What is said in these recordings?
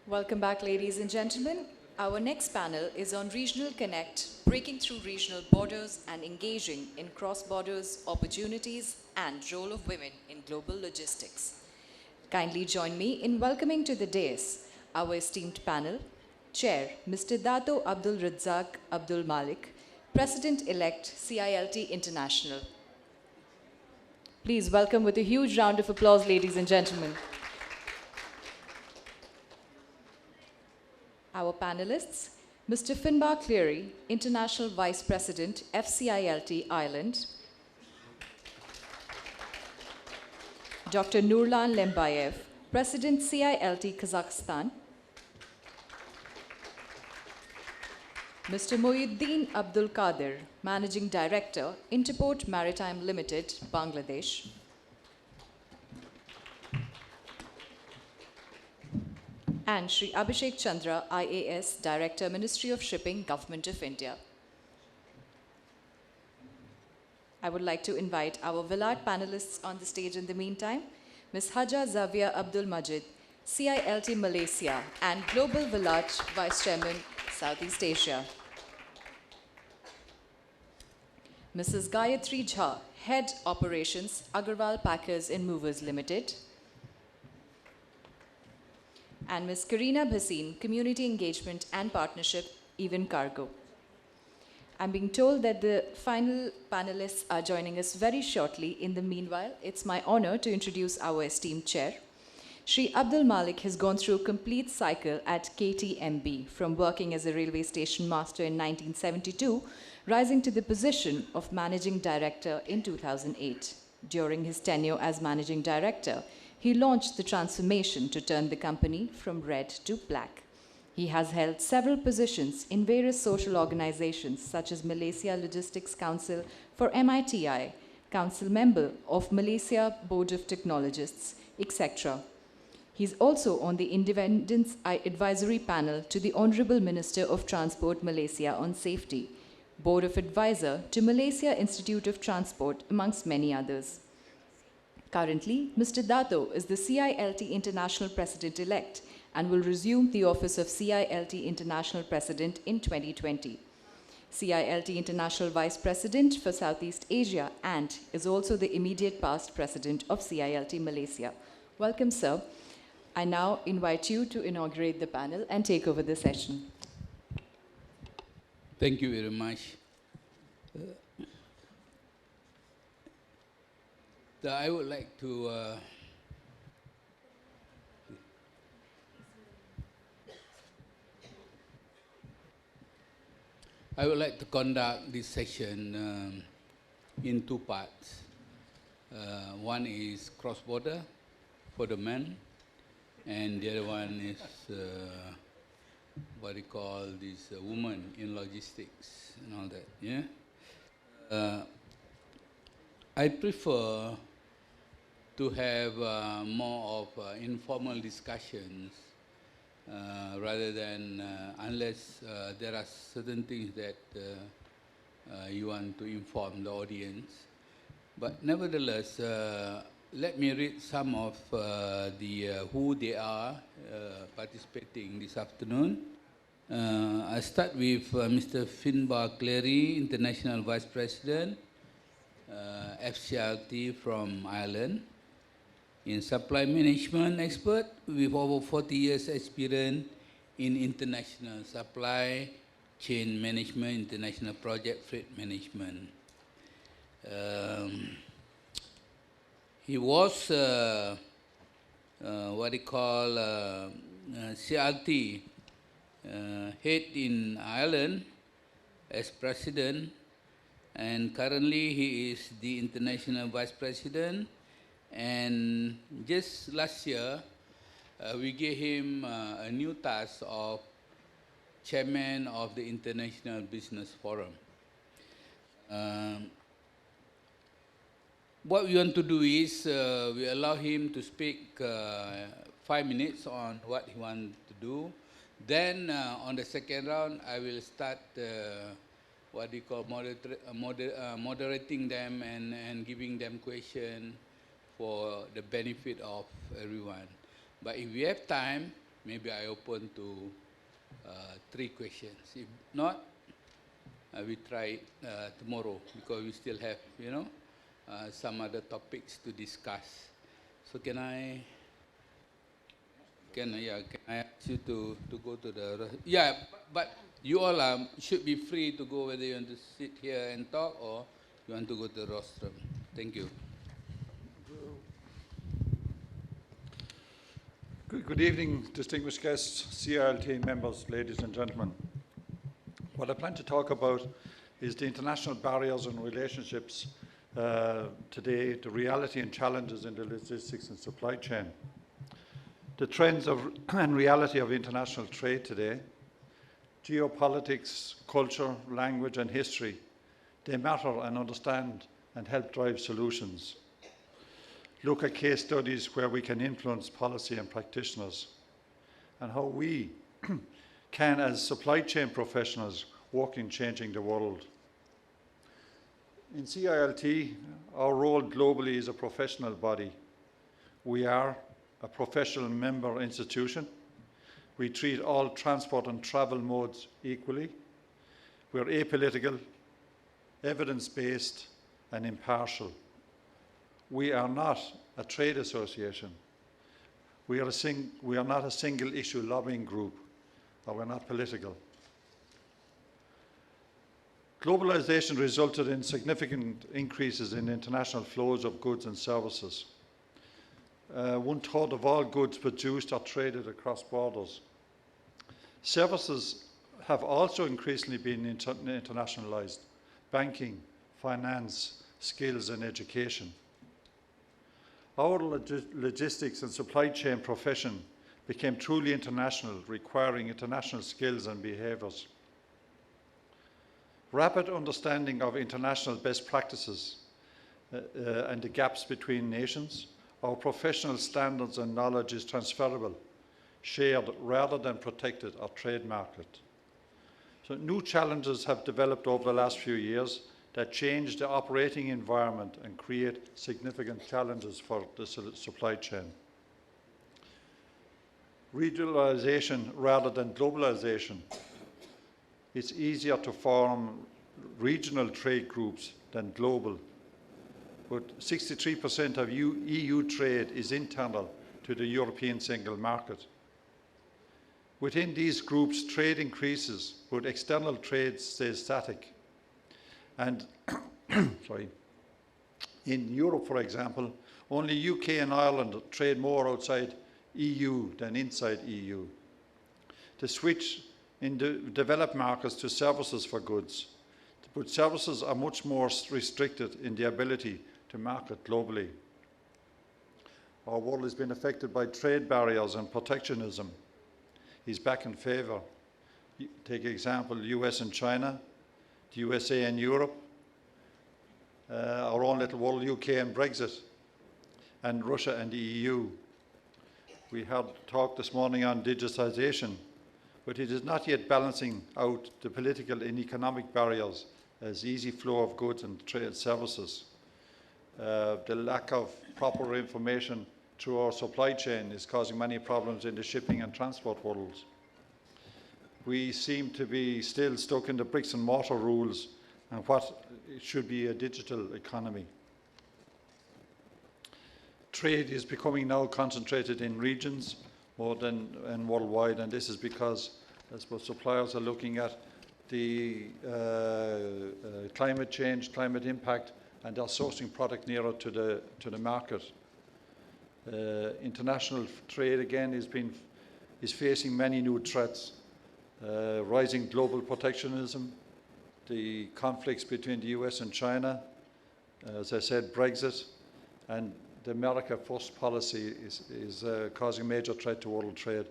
Welcome back, ladies and gentlemen. Our next panel is on Regional Connect, breaking through regional borders and engaging in cross-borders opportunities and role of women in global logistics. Kindly join me in welcoming to the dais our esteemed panel, Chair Mr. Dato Abdul Radzak Abdul Malek, President-elect CILT International. Please welcome with a huge round of applause, ladies and gentlemen. Our panelists, Mr. Finbarr Cleary, International Vice President, FCILT Ireland, Dr. Nurlan Lgembayev, President, CILT Kazakhstan, Mr. Mohiuddin Abdul Kadir, Managing Director, Interport Maritime Limited, Bangladesh, and Shri Abhishek Chandra, IAS, Director, Ministry of Shipping, Government of India. I would like to invite our WiLAT panelists on the stage in the meantime, Ms. Hajjah Zawiah Abdul Majid, CILT Malaysia, and Global WiLAT Vice Chairman, Southeast Asia. Mrs. Gayatri, Head Operations, Agarwal Packers and Movers Limited, and Ms. Karina Bhasin, Community Engagement and Partnership, Even Cargo. I'm being told that the final panelists are joining us very shortly. In the meanwhile, it's my honor to introduce our esteemed chair. Shri Abdul Malek has gone through a complete cycle at KTMB, from working as a railway station master in 1972, rising to the position of Managing Director in 2008. During his tenure as Managing Director, he launched the transformation to turn the company from red to black. He has held several positions in various social organizations such as Malaysia Logistics Council for MITI, Council Member of Malaysia Board of Technologists, etc. He's also on the Independence Advisory Panel to the Honorable Minister of Transport Malaysia on Safety, Board of Advisor to Malaysia Institute of Transport, amongst many others. Currently, Mr. Dato is the CILT International President-elect and will resume the office of CILT International President in 2020. CILT International Vice President for Southeast Asia and is also the immediate past President of CILT Malaysia. Welcome, sir. I now invite you to inaugurate the panel and take over the session. Thank you very much. I would like to conduct this session in two parts. One is cross-border for the men, and the other one is what we call this woman in logistics and all that. Yeah. I prefer to have more of informal discussions rather than unless there are certain things that you want to inform the audience. But nevertheless, let me read some of who they are participating this afternoon. I start with Mr. Finbarr Cleary, International Vice President, FCILT from Ireland, in supply management expert with over 40 years experience in international supply chain management, international project freight management. He was what they call CILT head in Ireland as president, and currently he is the international vice president. And just last year, we gave him a new task of chairman of the International Business Forum. What we want to do is we allow him to speak 5 minutes on what he wants to do. Then on the second round, I will start what we call moderating them and giving them questions for the benefit of everyone. But if we have time, maybe I open to 3 questions. If not, we try tomorrow because we still have, some other topics to discuss. So can I ask you to go to the, but you all should be free to go whether you want to sit here and talk or you want to go to the rostrum. Thank you. Good evening, distinguished guests, CILT members, ladies and gentlemen. What I plan to talk about is the international barriers and relationships today, the reality and challenges in the logistics and supply chain. The trends and reality of international trade today, geopolitics, culture, language and history, they matter and understand and help drive solutions. Look at case studies where we can influence policy and practitioners, and how we can, as supply chain professionals, work in changing the world. In CILT, our role globally is a professional body. We are a professional member institution. We treat all transport and travel modes equally. We're apolitical, evidence-based, and impartial. We are not a trade association. We are not a single-issue lobbying group, or we're not political. Globalization resulted in significant increases in international flows of goods and services. 1/3 of all goods produced are traded across borders. Services have also increasingly been internationalized: banking, finance, skills, and education. Our logistics and supply chain profession became truly international, requiring international skills and behaviours. Rapid understanding of international best practices and the gaps between nations, our professional standards and knowledge is transferable, shared rather than protected or trademarked. So new challenges have developed over the last few years that change the operating environment and create significant challenges for the supply chain. Regionalization rather than globalization. It's easier to form regional trade groups than global, but 63% of EU trade is internal to the European single market. Within these groups, trade increases, but external trade stays static. And in Europe, for example, only UK and Ireland trade more outside EU than inside EU. The switch in the developed markets to services for goods, but services are much more restricted in the ability to market globally. Our world has been affected by trade barriers and protectionism. Is back in favour. Take example, US and China, the USA and Europe, our own little world, UK and Brexit, and Russia and the EU. We had talk this morning on digitisation, but it is not yet balancing out the political and economic barriers as easy flow of goods and trade services. The lack of proper information through our supply chain is causing many problems in the shipping and transport worlds. We seem to be still stuck in the bricks and mortar rules and what should be a digital economy. Trade is becoming now concentrated in regions more than worldwide, and this is because, I suppose, suppliers are looking at the climate change, climate impact, and they're sourcing product nearer to the market. International trade again is facing many new threats. Rising global protectionism, the conflicts between the US and China, as I said, Brexit, and the America First policy is causing major threat to world trade.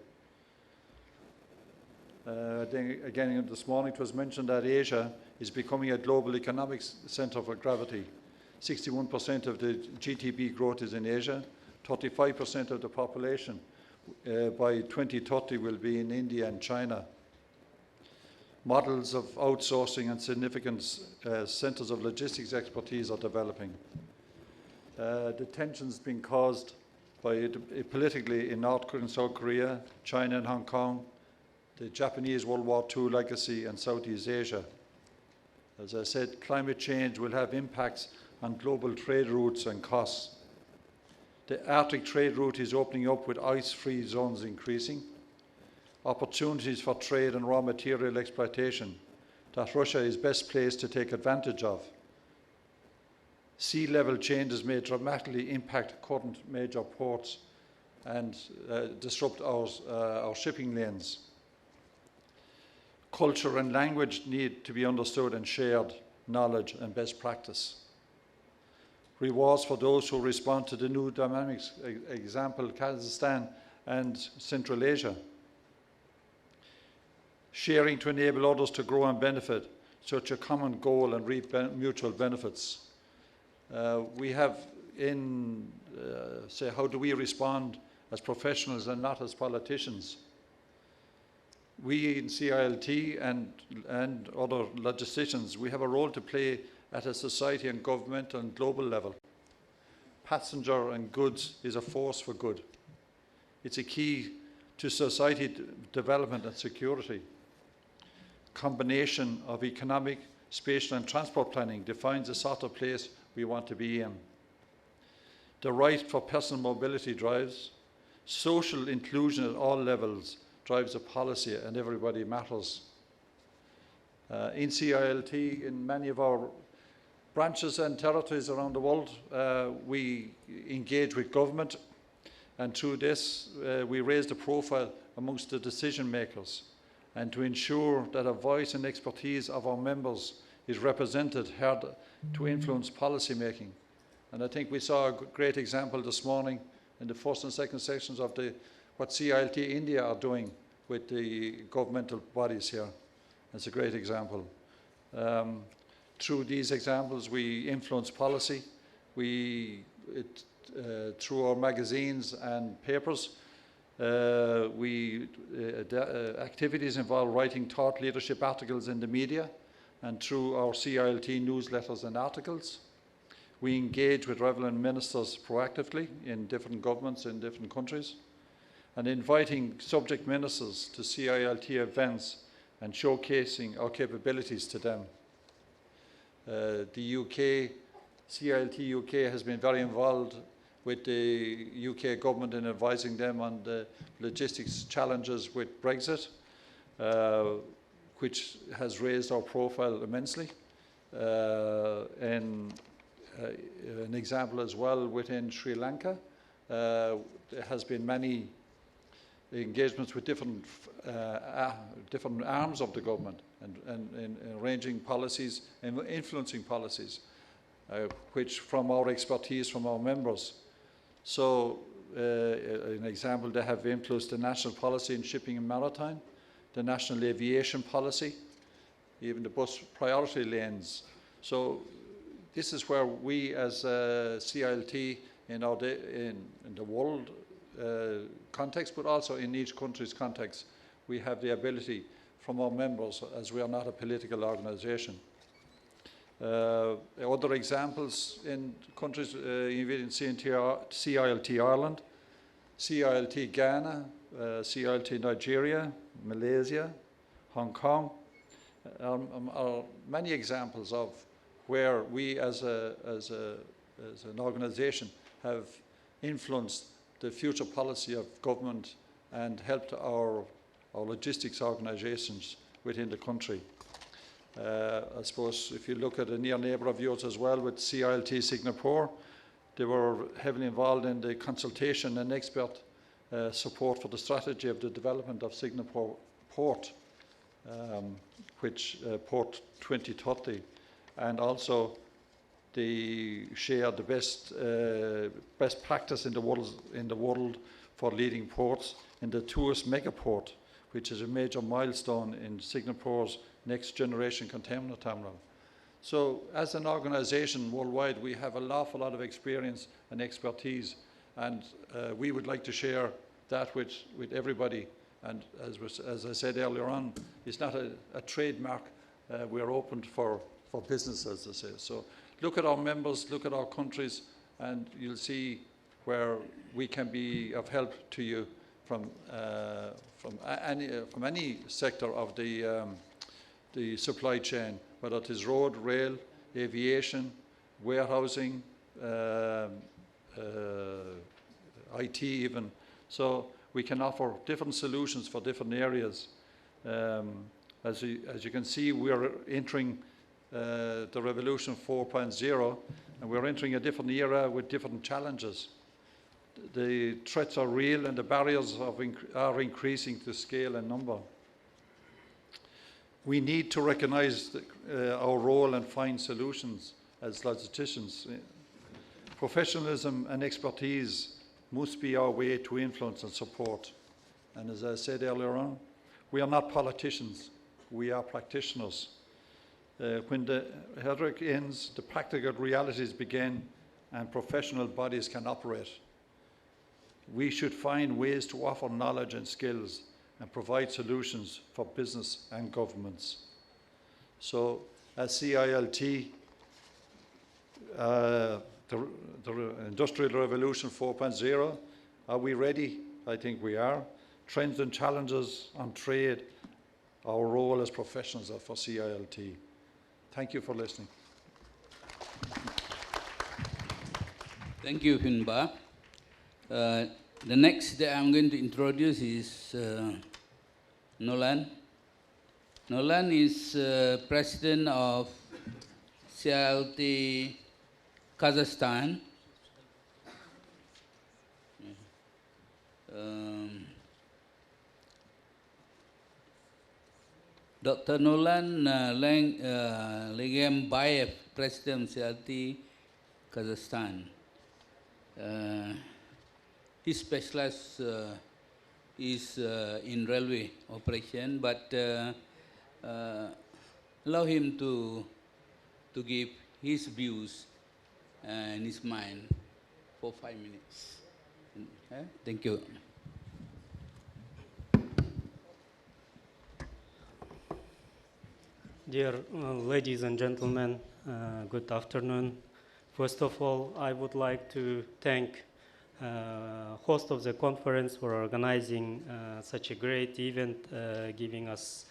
Again, this morning it was mentioned that Asia is becoming a global economic centre for gravity. 61% of the GDP growth is in Asia. 35% of the population by 2030 will be in India and China. Models of outsourcing and significant centres of logistics expertise are developing. The tensions being caused politically in North Korea and South Korea, China and Hong Kong, the Japanese World War II legacy, and Southeast Asia. As I said, climate change will have impacts on global trade routes and costs. The Arctic trade route is opening up with ice-free zones increasing. Opportunities for trade and raw material exploitation that Russia is best placed to take advantage of. Sea level changes may dramatically impact current major ports and disrupt our shipping lanes. Culture and language need to be understood and shared knowledge and best practice. Rewards for those who respond to the new dynamics, example Kazakhstan and Central Asia. Sharing to enable others to grow and benefit, such a common goal and reap mutual benefits. We have say, how do we respond as professionals and not as politicians? We in CILT and other logisticians, we have a role to play at a society and government and global level. Passenger and goods is a force for good. It's a key to society development and security. Combination of economic, spatial and transport planning defines the sort of place we want to be in. The right for personal mobility drives. Social inclusion at all levels drives the policy, and everybody matters. In CILT, in many of our branches and territories around the world, we engage with government, and through this we raise the profile amongst the decision makers, and to ensure that a voice and expertise of our members is represented, heard, to influence policy making. And I think we saw a great example this morning in the first and second sections of what CILT India are doing with the governmental bodies here. That's a great example. Through these examples, we influence policy. Through our magazines and papers, activities involve writing thought leadership articles in the media, and through our CILT newsletters and articles. We engage with relevant ministers proactively in different governments in different countries, and inviting subject ministers to CILT events and showcasing our capabilities to them. The UK, CILT UK has been very involved with the UK government in advising them on the logistics challenges with Brexit, which has raised our profile immensely. And an example as well within Sri Lanka, there has been many engagements with different arms of the government and arranging policies and influencing policies, which from our expertise from our members. So an example, they have influenced the national policy in shipping and maritime, the national aviation policy, even the bus priority lanes. So this is where we as CILT in the world context, but also in each country's context, we have the ability from our members, as we are not a political organisation. Other examples in countries, in CILT Ireland, CILT Ghana, CILT Nigeria, Malaysia, Hong Kong, are many examples of where we as an organisation have influenced the future policy of government and helped our logistics organisations within the country. I suppose if you look at a near neighbour of yours as well with CILT Singapore, they were heavily involved in the consultation and expert support for the strategy of the development of Singapore Port, which Port 2030, and also they share the best practice in the world for leading ports in the tourist megaport, which is a major milestone in Singapore's next generation container terminal. So as an organisation worldwide, we have an awful lot of experience and expertise, and we would like to share that with everybody. And as I said earlier on, it's not a trademark. We're open for business, as they say. So look at our members, look at our countries, and you'll see where we can be of help to you from any sector of the supply chain, whether it is road, rail, aviation, warehousing, IT even. So we can offer different solutions for different areas. As you can see, we are entering the Revolution 4.0, and we're entering a different era with different challenges. The threats are real, and the barriers are increasing to scale and number. We need to recognize our role and find solutions as logisticians. Professionalism and expertise must be our way to influence and support. And as I said earlier on, we are not politicians, we are practitioners. When the rhetoric ends, the practical realities begin and professional bodies can operate. We should find ways to offer knowledge and skills and provide solutions for business and governments. So as CILT, the Industrial Revolution 4.0, are we ready? I think we are. Trends and challenges on trade, our role as professionals for CILT. Thank you for listening. Thank you, Finbarr. The next that I'm going to introduce is Nurlan. Nurlan is president of CILT Kazakhstan. Dr. Nurlan Lgembayev, president of CILT Kazakhstan. His specialization is in railway operation, but allow him to give his views and his mind for 5 minutes. Thank you. Dear ladies and gentlemen, good afternoon. First of all, I would like to thank host of the conference for organizing such a great event, giving us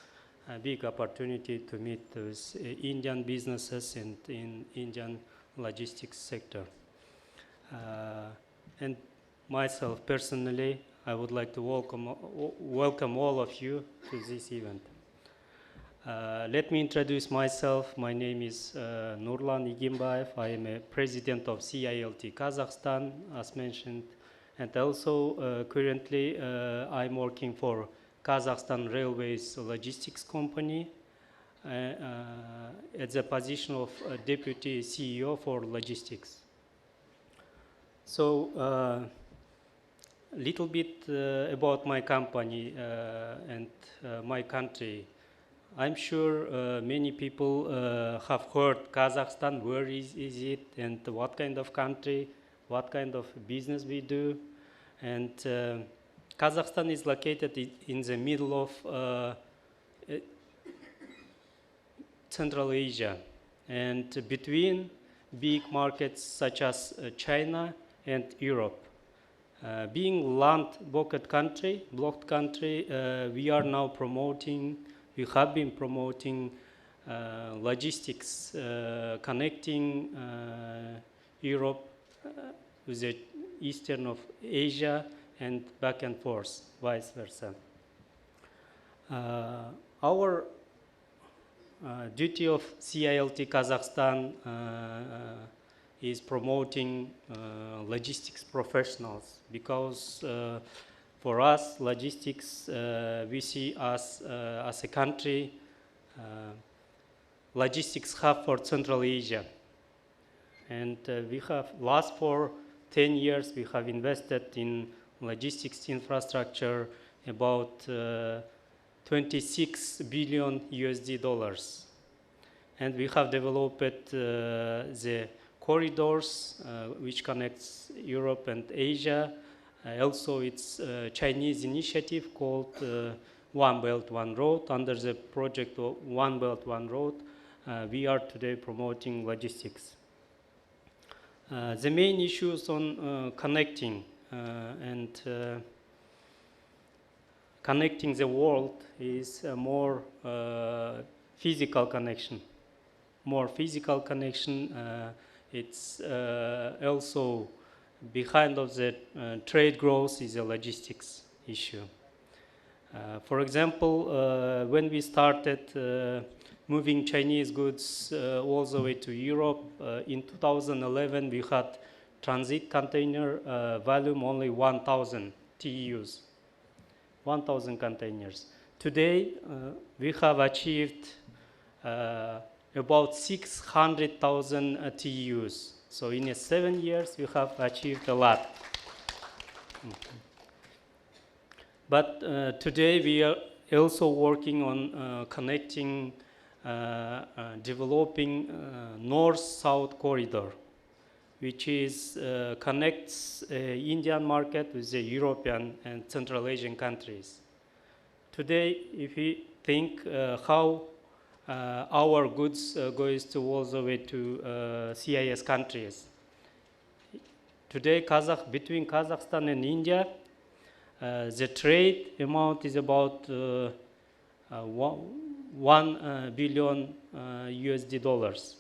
a big opportunity to meet with Indian businesses and in Indian logistics sector. And myself personally, I would like to welcome all of you to this event. Let me introduce myself. My name is Nurlan Lgembayev. I am a president of CILT Kazakhstan, as mentioned, and also currently I'm working for Kazakhstan Railways Logistics Company at the position of Deputy CEO for Logistics. So a little bit about my company and my country. I'm sure many people have heard Kazakhstan, where is it, and what kind of country, what kind of business we do. And Kazakhstan is located in the middle of Central Asia and between big markets such as China and Europe. Being land-blocked country, we are now promoting. We have been promoting logistics, connecting Europe with the eastern of Asia and back and forth, vice versa. Our duty of CILT Kazakhstan is promoting logistics professionals, because for us, logistics, we see us as a country, logistics hub for Central Asia. And we have, last for 10 years, we have invested in logistics infrastructure about 26 billion USD dollars. And we have developed the corridors which connects Europe and Asia. Also, it's a Chinese initiative called One Belt, One Road. Under the project of One Belt, One Road, we are today promoting logistics. The main issues on connecting and connecting the world is a more physical connection. More physical connection. It's also behind of the trade growth is a logistics issue. For example, when we started moving Chinese goods all the way to Europe, in 2011 we had transit container volume only 1,000 TEUs, 1,000 containers. Today we have achieved about 600,000 TEUs. So in 7 years, we have achieved a lot. But today we are also working on connecting, developing north-south corridor, which is connects Indian market with the European and Central Asian countries. Today, if we think how our goods goes to all the way to CIS countries. Today, between Kazakhstan and India, the trade amount is about 1 billion USD dollars.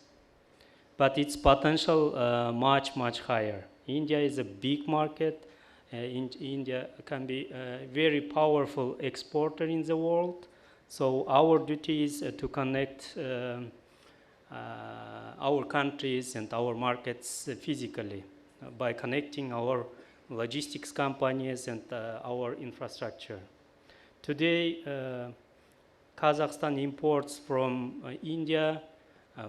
But its potential much, much higher. India is a big market. India can be a very powerful exporter in the world. So our duty is to connect our countries and our markets physically by connecting our logistics companies and our infrastructure. Today, Kazakhstan imports from India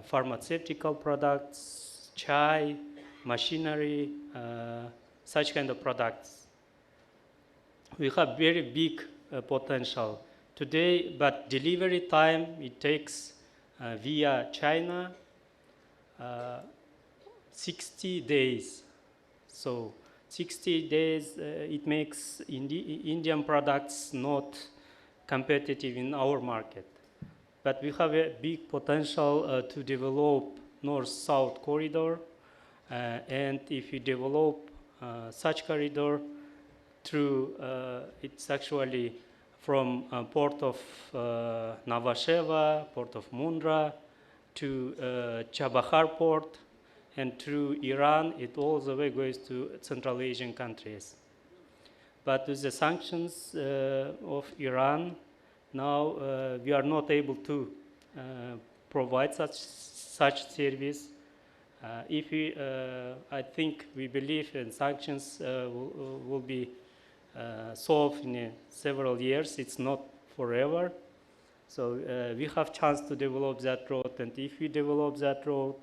pharmaceutical products, chai, machinery, such kind of products. We have very big potential today, but delivery time, it takes via China 60 days. So 60 days, it makes Indian products not competitive in our market. But we have a big potential to develop north-south corridor. And if we develop such corridor through, it's actually from port of Navasheva, port of Mundra, to Chabahar port, and through Iran, it all the way goes to Central Asian countries. But with the sanctions of Iran, now we are not able to provide such service. If we, I think we believe in sanctions will be solved in several years. It's not forever. So we have chance to develop that road, and if we develop that road,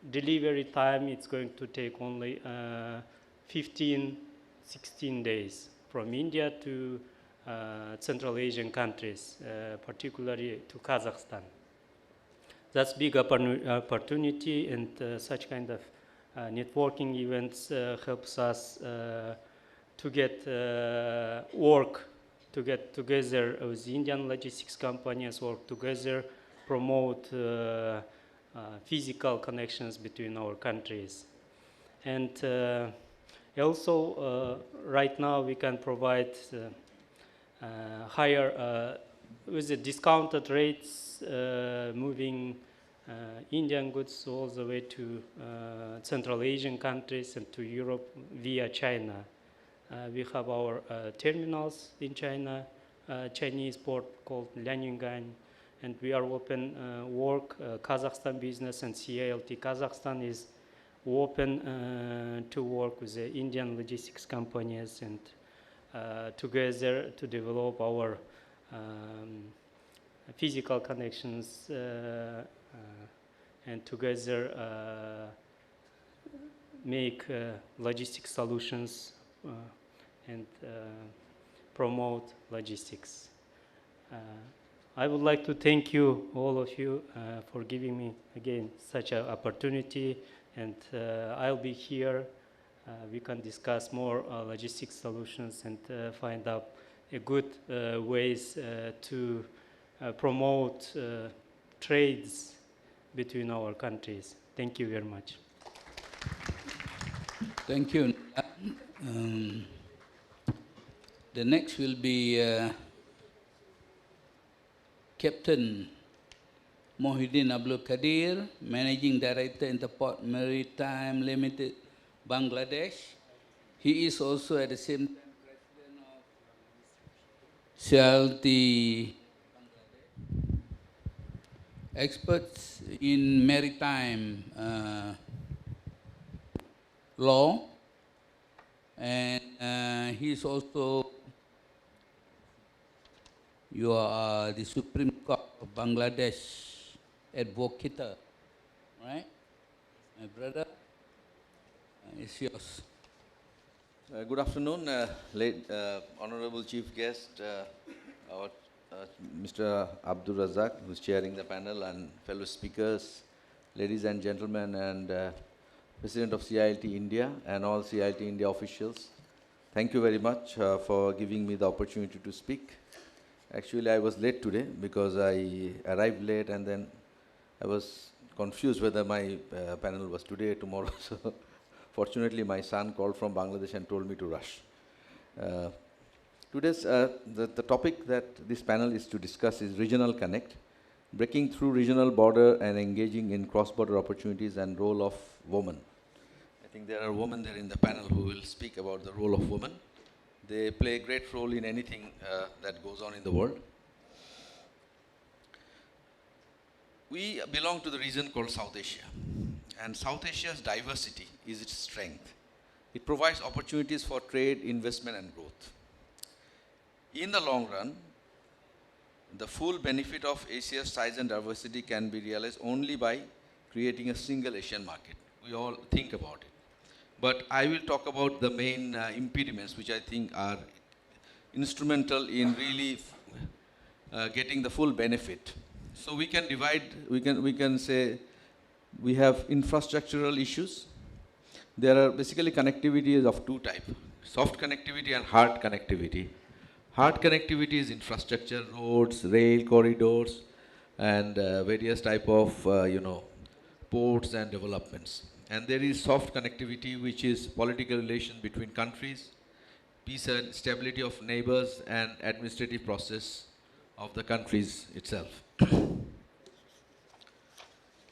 delivery time, it's going to take only 15, 16 days from India to Central Asian countries, particularly to Kazakhstan. That's big opportunity, and such kind of networking events helps us to get work, to get together with Indian logistics companies, work together, promote physical connections between our countries. And also, right now we can provide higher, with the discounted rates, moving Indian goods all the way to Central Asian countries and to Europe via China. We have our terminals in China, Chinese port called Lianyungan, and we are open work. Kazakhstan business and CILT Kazakhstan is open to work with the Indian logistics companies and together to develop our physical connections and together make logistics solutions and promote logistics. I would like to thank you, all of you, for giving me again such an opportunity, and I'll be here. We can discuss more logistics solutions and find out a good ways to promote trades between our countries. Thank you very much. Thank you. The next will be Captain Mohiuddin Abdul Kadir, Managing Director, Interport Maritime Limited, Bangladesh. He is also at the same time President of CILT experts in maritime law, and he is also the Supreme Court of Bangladesh advocate, right? My brother, it's yours. Good afternoon, Honorable Chief Guest, Mr. Abdul Radzak, who is chairing the panel, and fellow speakers, ladies and gentlemen, and President of CILT India, and all CILT India officials. Thank you very much for giving me the opportunity to speak. Actually, I was late today because I arrived late, and then I was confused whether my panel was today or tomorrow. So fortunately, my son called from Bangladesh and told me to rush. Today's the topic that this panel is to discuss is regional connect, breaking through regional border and engaging in cross-border opportunities and role of women. I think there are women there in the panel who will speak about the role of women. They play a great role in anything that goes on in the world. We belong to the region called South Asia, and South Asia's diversity is its strength. It provides opportunities for trade, investment, and growth. In the long run, the full benefit of Asia's size and diversity can be realized only by creating a single Asian market. We all think about it. But I will talk about the main impediments which I think are instrumental in really getting the full benefit. So we can divide, we can say we have infrastructural issues. There are basically connectivity of two types, soft connectivity and hard connectivity. Hard connectivity is infrastructure, roads, rail corridors, and various type of ports and developments. And there is soft connectivity, which is political relations between countries, peace and stability of neighbors, and administrative process of the countries itself.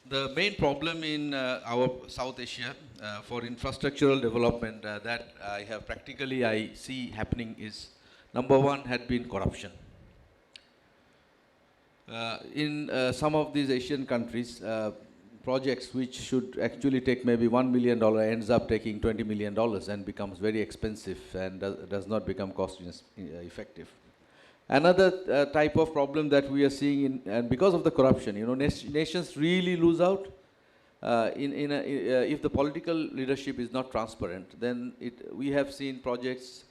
The main problem in our South Asia for infrastructural development that I see happening is, number one had been corruption. In some of these Asian countries, projects which should actually take maybe $1 million ends up taking $20 million and becomes very expensive and does not become cost effective. Another type of problem that we are seeing, and because of the corruption, nations really lose out. If the political leadership is not transparent, then we have seen projects,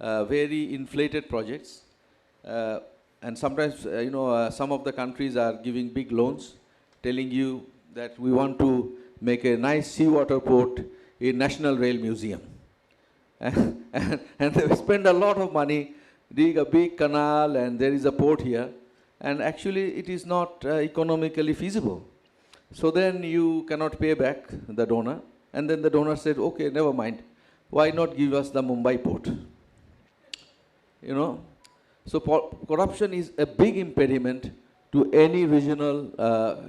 very inflated projects, and sometimes some of the countries are giving big loans, telling you that we want to make a nice seawater port in National Rail Museum, and they spend a lot of money, dig a big canal, and there is a port here, and actually it is not economically feasible. So then you cannot pay back the donor, and then the donor said, okay, never mind, why not give us the Mumbai port? So corruption is a big impediment to any regional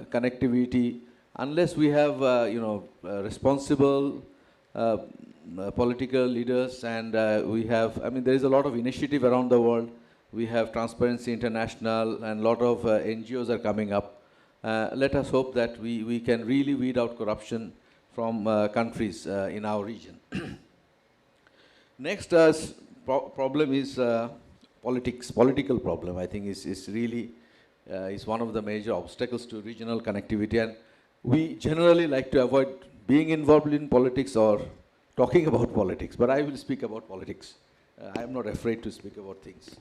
connectivity, unless we have responsible political leaders, and we have, there is a lot of initiative around the world. We have Transparency International, and a lot of NGOs are coming up. Let us hope that we can really weed out corruption from countries in our region. Next problem is politics. Political problem, I think, is really is one of the major obstacles to regional connectivity, and we generally like to avoid being involved in politics or talking about politics, but I will speak about politics. I am not afraid to speak about things.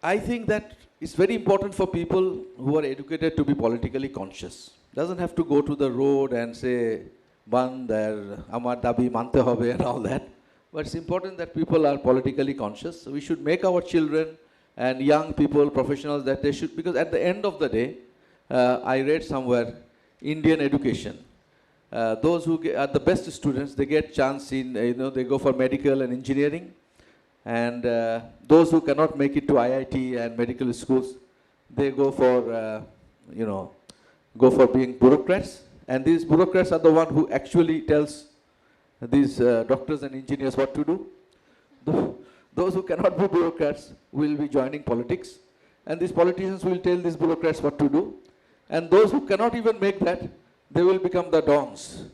I think that it's very important for people who are educated to be politically conscious. Doesn't have to go to the road and say, Bandar, Amar Dabi Mante Hobe, and all that. But it's important that people are politically conscious. So we should make our children and young people, professionals, that they should, because at the end of the day, I read somewhere, Indian education, those who are the best students, they get chance in, they go for medical and engineering. And those who cannot make it to IIT and medical schools, they go for, go for being bureaucrats. And these bureaucrats are the one who actually tells these doctors and engineers what to do. Those who cannot be bureaucrats will be joining politics. And these politicians will tell these bureaucrats what to do. And those who cannot even make that, they will become the dons.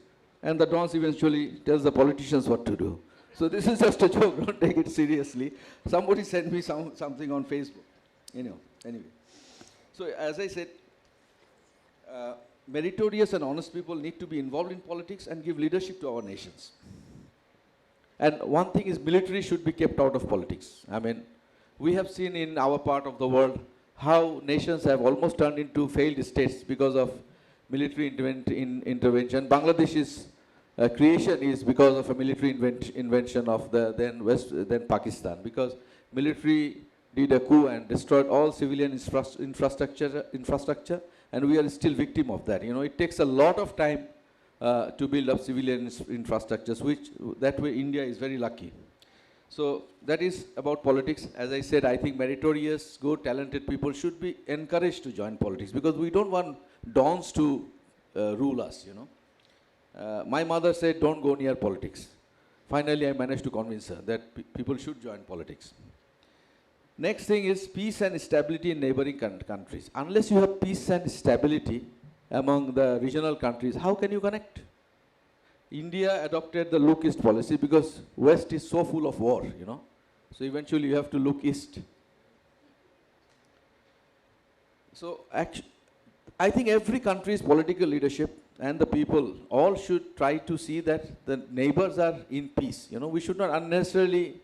And the dons eventually tells the politicians what to do. So this is just a joke, don't take it seriously. Somebody sent me something on Facebook. Anyway. So as I said, meritorious and honest people need to be involved in politics and give leadership to our nations. And one thing is, military should be kept out of politics. I mean, we have seen in our part of the world how nations have almost turned into failed states because of military intervention. Bangladesh's creation is because of a military invention of the then Pakistan, because military did a coup and destroyed all civilian infrastructure, and we are still victim of that. It takes a lot of time to build up civilian infrastructures, which that way India is very lucky. So that is about politics. As I said, I think meritorious, good, talented people should be encouraged to join politics, because we don't want dons to rule us, My mother said, don't go near politics. Finally, I managed to convince her that people should join politics. Next thing is peace and stability in neighboring countries. Unless you have peace and stability among the regional countries, how can you connect? India adopted the look east policy because West is so full of war, So eventually you have to look east. So I think every country's political leadership and the people all should try to see that the neighbors are in peace. We should not unnecessarily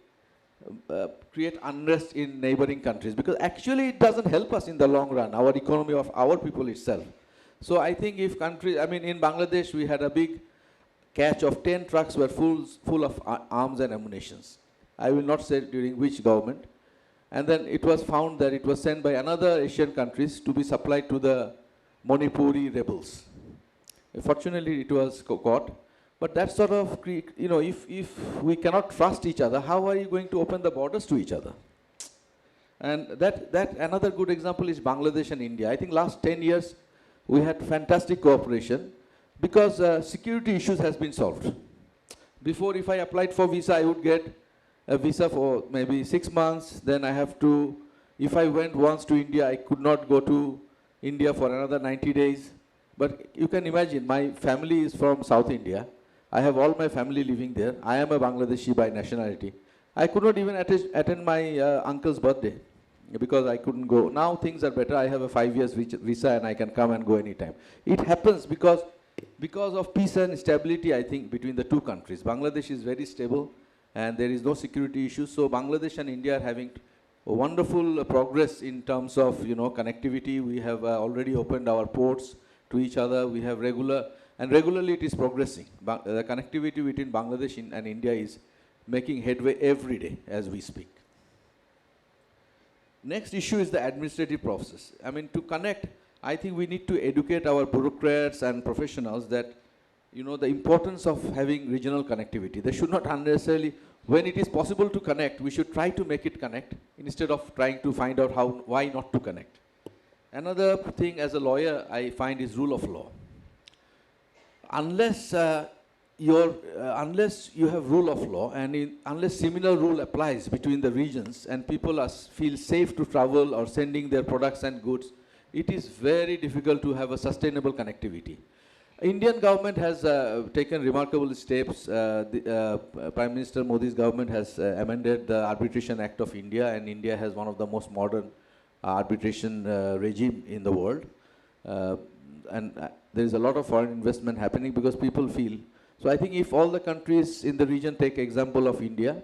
create unrest in neighboring countries, because actually it doesn't help us in the long run, our economy of our people itself. So I think if countries, in Bangladesh we had a big catch of 10 trucks were full of arms and ammunitions. I will not say during which government. And then it was found that it was sent by another Asian countries to be supplied to the Manipuri rebels. Fortunately, it was caught. But that sort of, if we cannot trust each other, how are you going to open the borders to each other? And that another good example is Bangladesh and India. I think last 10 years, we had fantastic cooperation because security issues has been solved. Before, if I applied for visa, I would get a visa for maybe 6 months. Then I have to, if I went once to India, I could not go to India for another 90 days. But you can imagine, my family is from South India. I have all my family living there. I am a Bangladeshi by nationality. I could not even attend my uncle's birthday because I couldn't go. Now things are better. I have a 5 years visa and I can come and go anytime. It happens because of peace and stability, I think, between the two countries. Bangladesh is very stable and there is no security issues. So Bangladesh and India are having a wonderful progress in terms of connectivity. We have already opened our ports to each other. We have regularly it is progressing. The connectivity between Bangladesh and India is making headway every day as we speak. Next issue is the administrative process. To connect, I think we need to educate our bureaucrats and professionals that, the importance of having regional connectivity. They should not unnecessarily, when it is possible to connect, we should try to make it connect instead of trying to find out why not to connect. Another thing as a lawyer I find is rule of law. Unless you have rule of law and unless similar rule applies between the regions and people feel safe to travel or sending their products and goods, it is very difficult to have a sustainable connectivity. Indian government has taken remarkable steps. Prime Minister Modi's government has amended the Arbitration Act of India, and India has one of the most modern arbitration regime in the world. There is a lot of foreign investment happening because people feel. So I think if all the countries in the region take example of India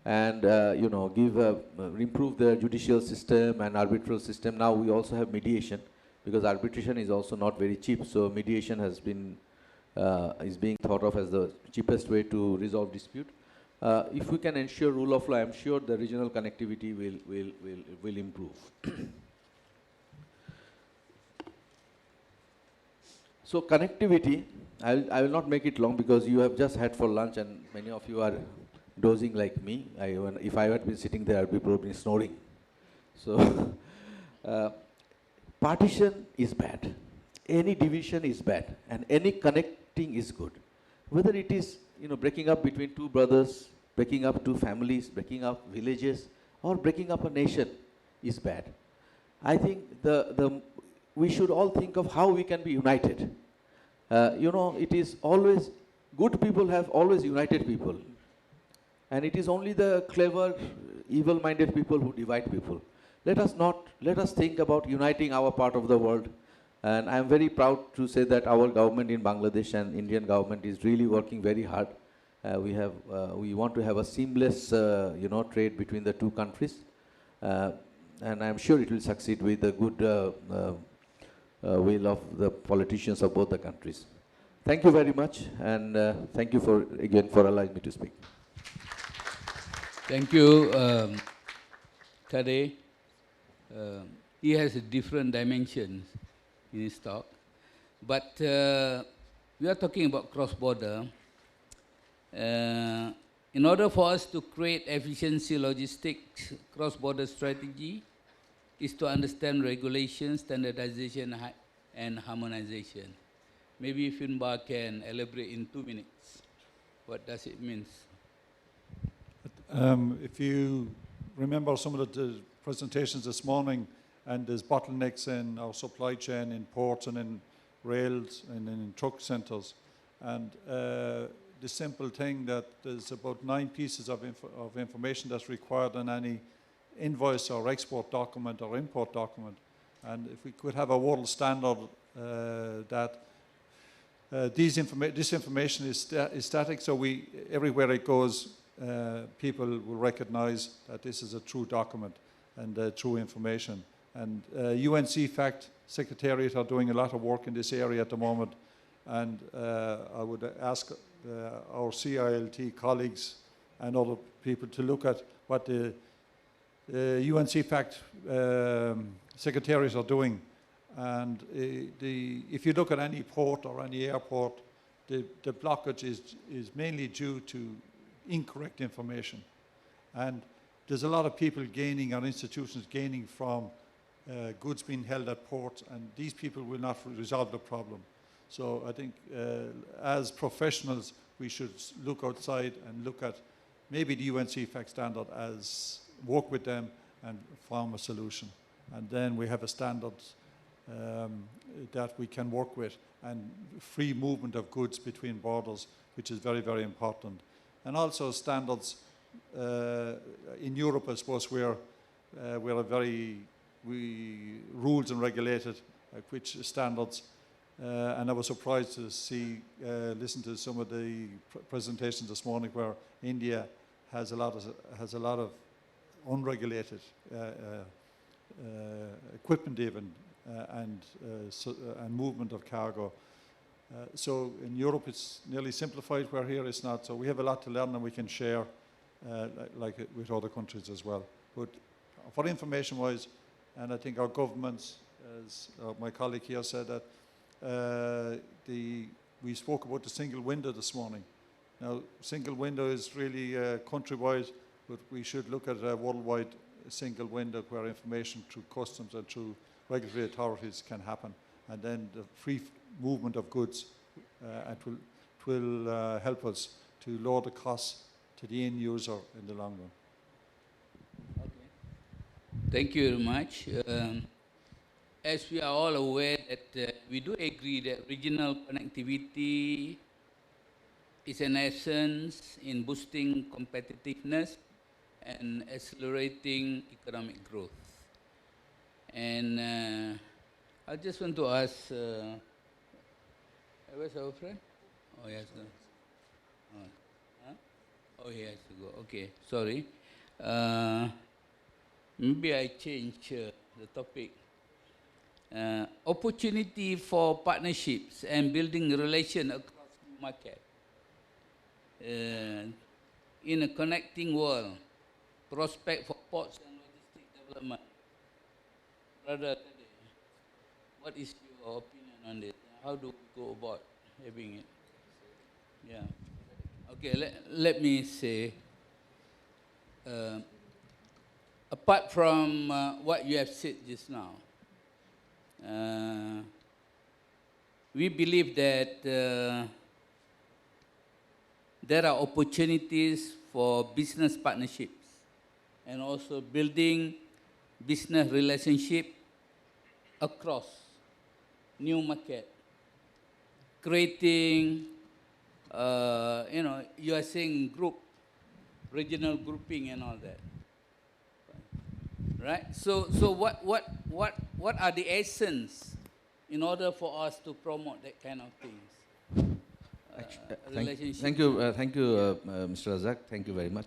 and improve the judicial system and arbitral system, now we also have mediation because arbitration is also not very cheap. So mediation has been is being thought of as the cheapest way to resolve dispute. If we can ensure rule of law, I'm sure the regional connectivity will improve. So connectivity, I will not make it long because you have just had for lunch and many of you are dozing like me. If I had been sitting there, I would be probably snoring. So partition is bad. Any division is bad, and any connecting is good. Whether it is breaking up between two brothers, breaking up two families, breaking up villages, or breaking up a nation is bad. I think we should all think of how we can be united. It is always, good people have always united people. And it is only the clever, evil-minded people who divide people. Let us think about uniting our part of the world. And I am very proud to say that our government in Bangladesh and Indian government is really working very hard. We want to have a seamless, trade between the two countries. And I am sure it will succeed with the good will of the politicians of both the countries. Thank you very much, and thank you again for allowing me to speak. Thank you, Kadir. He has different dimensions in his talk, but we are talking about cross-border. In order for us to create efficiency logistics cross-border strategy is to understand regulation, standardization, and harmonization. Maybe Finbarr can elaborate in 2 minutes. What does it mean? If you remember some of the presentations this morning, and there's bottlenecks in our supply chain, in ports and in rails and in truck centres. And the simple thing that there's about 9 pieces of information that's required on any invoice or export document or import document. And if we could have a world standard that this information is static, so everywhere it goes, people will recognize that this is a true document and true information. And UNCFACT Secretariat are doing a lot of work in this area at the moment. And I would ask our CILT colleagues and other people to look at what the UNCFACT secretariats are doing. And if you look at any port or any airport, the blockage is mainly due to incorrect information. And there's a lot of people gaining, or institutions gaining from goods being held at ports, and these people will not resolve the problem. So I think as professionals, we should look outside and look at maybe the UNCFACT standard as work with them and form a solution. And then we have a standard that we can work with, and free movement of goods between borders, which is very, very important. And also standards in Europe, I suppose, we're rules and regulated, which standards. And I was surprised to listen to some of the presentations this morning, where India has a lot of unregulated equipment even, and movement of cargo. So in Europe it's nearly simplified, where here it's not. So we have a lot to learn, and we can share like with other countries as well. But for information-wise, and I think our governments, as my colleague here said, that we spoke about the single window this morning. Now, single window is really countrywide, but we should look at a worldwide single window where information through customs and through regulatory authorities can happen. And then the free movement of goods, it will help us to lower the costs to the end user in the long run. Okay. Thank you very much. As we are all aware that we do agree that regional connectivity is an essence in boosting competitiveness and accelerating economic growth. And I just want to ask, where's our friend? Oh, he has to go. Oh, he has to go. Okay, sorry. Maybe I change the topic. Opportunity for partnerships and building relation across market. In a connecting world, prospect for ports and logistic development. Brother, what is your opinion on this? how do we go about having it? Yeah. Okay, let me say, apart from what you have said just now, we believe that there are opportunities for business partnerships and also building business relationship across new market, creating, you are saying group, regional grouping and all that, right? So what are the essence in order for us to promote that kind of things? Thank you, Mr. Radzak. Thank you very much.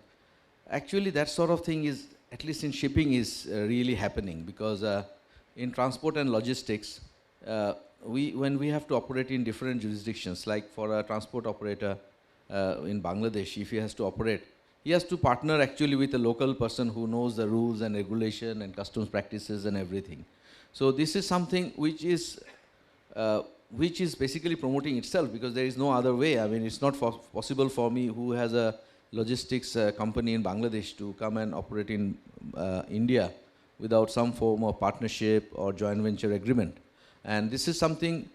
Actually, that sort of thing is, at least in shipping, is really happening, because in transport and logistics, when we have to operate in different jurisdictions, like for a transport operator in Bangladesh, if he has to operate, he has to partner actually with a local person who knows the rules and regulation and customs practices and everything. So this is something which is basically promoting itself, because there is no other way. I mean, it's not possible for me, who has a logistics company in Bangladesh, to come and operate in India without some form of partnership or joint venture agreement. And this is something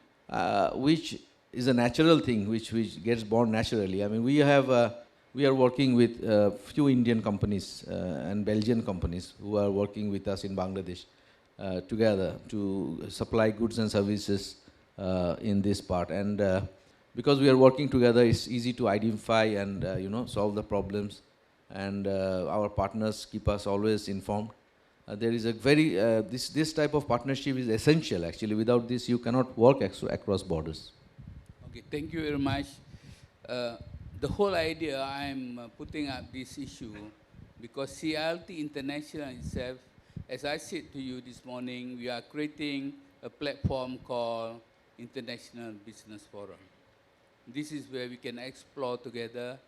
which is a natural thing, which gets born naturally. I mean, we are working with a few Indian companies and Belgian companies who are working with us in Bangladesh together to supply goods and services in this part. And because we are working together, it's easy to identify and solve the problems. And our partners keep us always informed. There is a very this type of partnership is essential. Actually, without this, you cannot work across borders. Okay, thank you very much. The whole idea I'm putting up this issue because CILT International itself, as I said to you this morning, we are creating a platform called International Business Forum. This is where we can explore together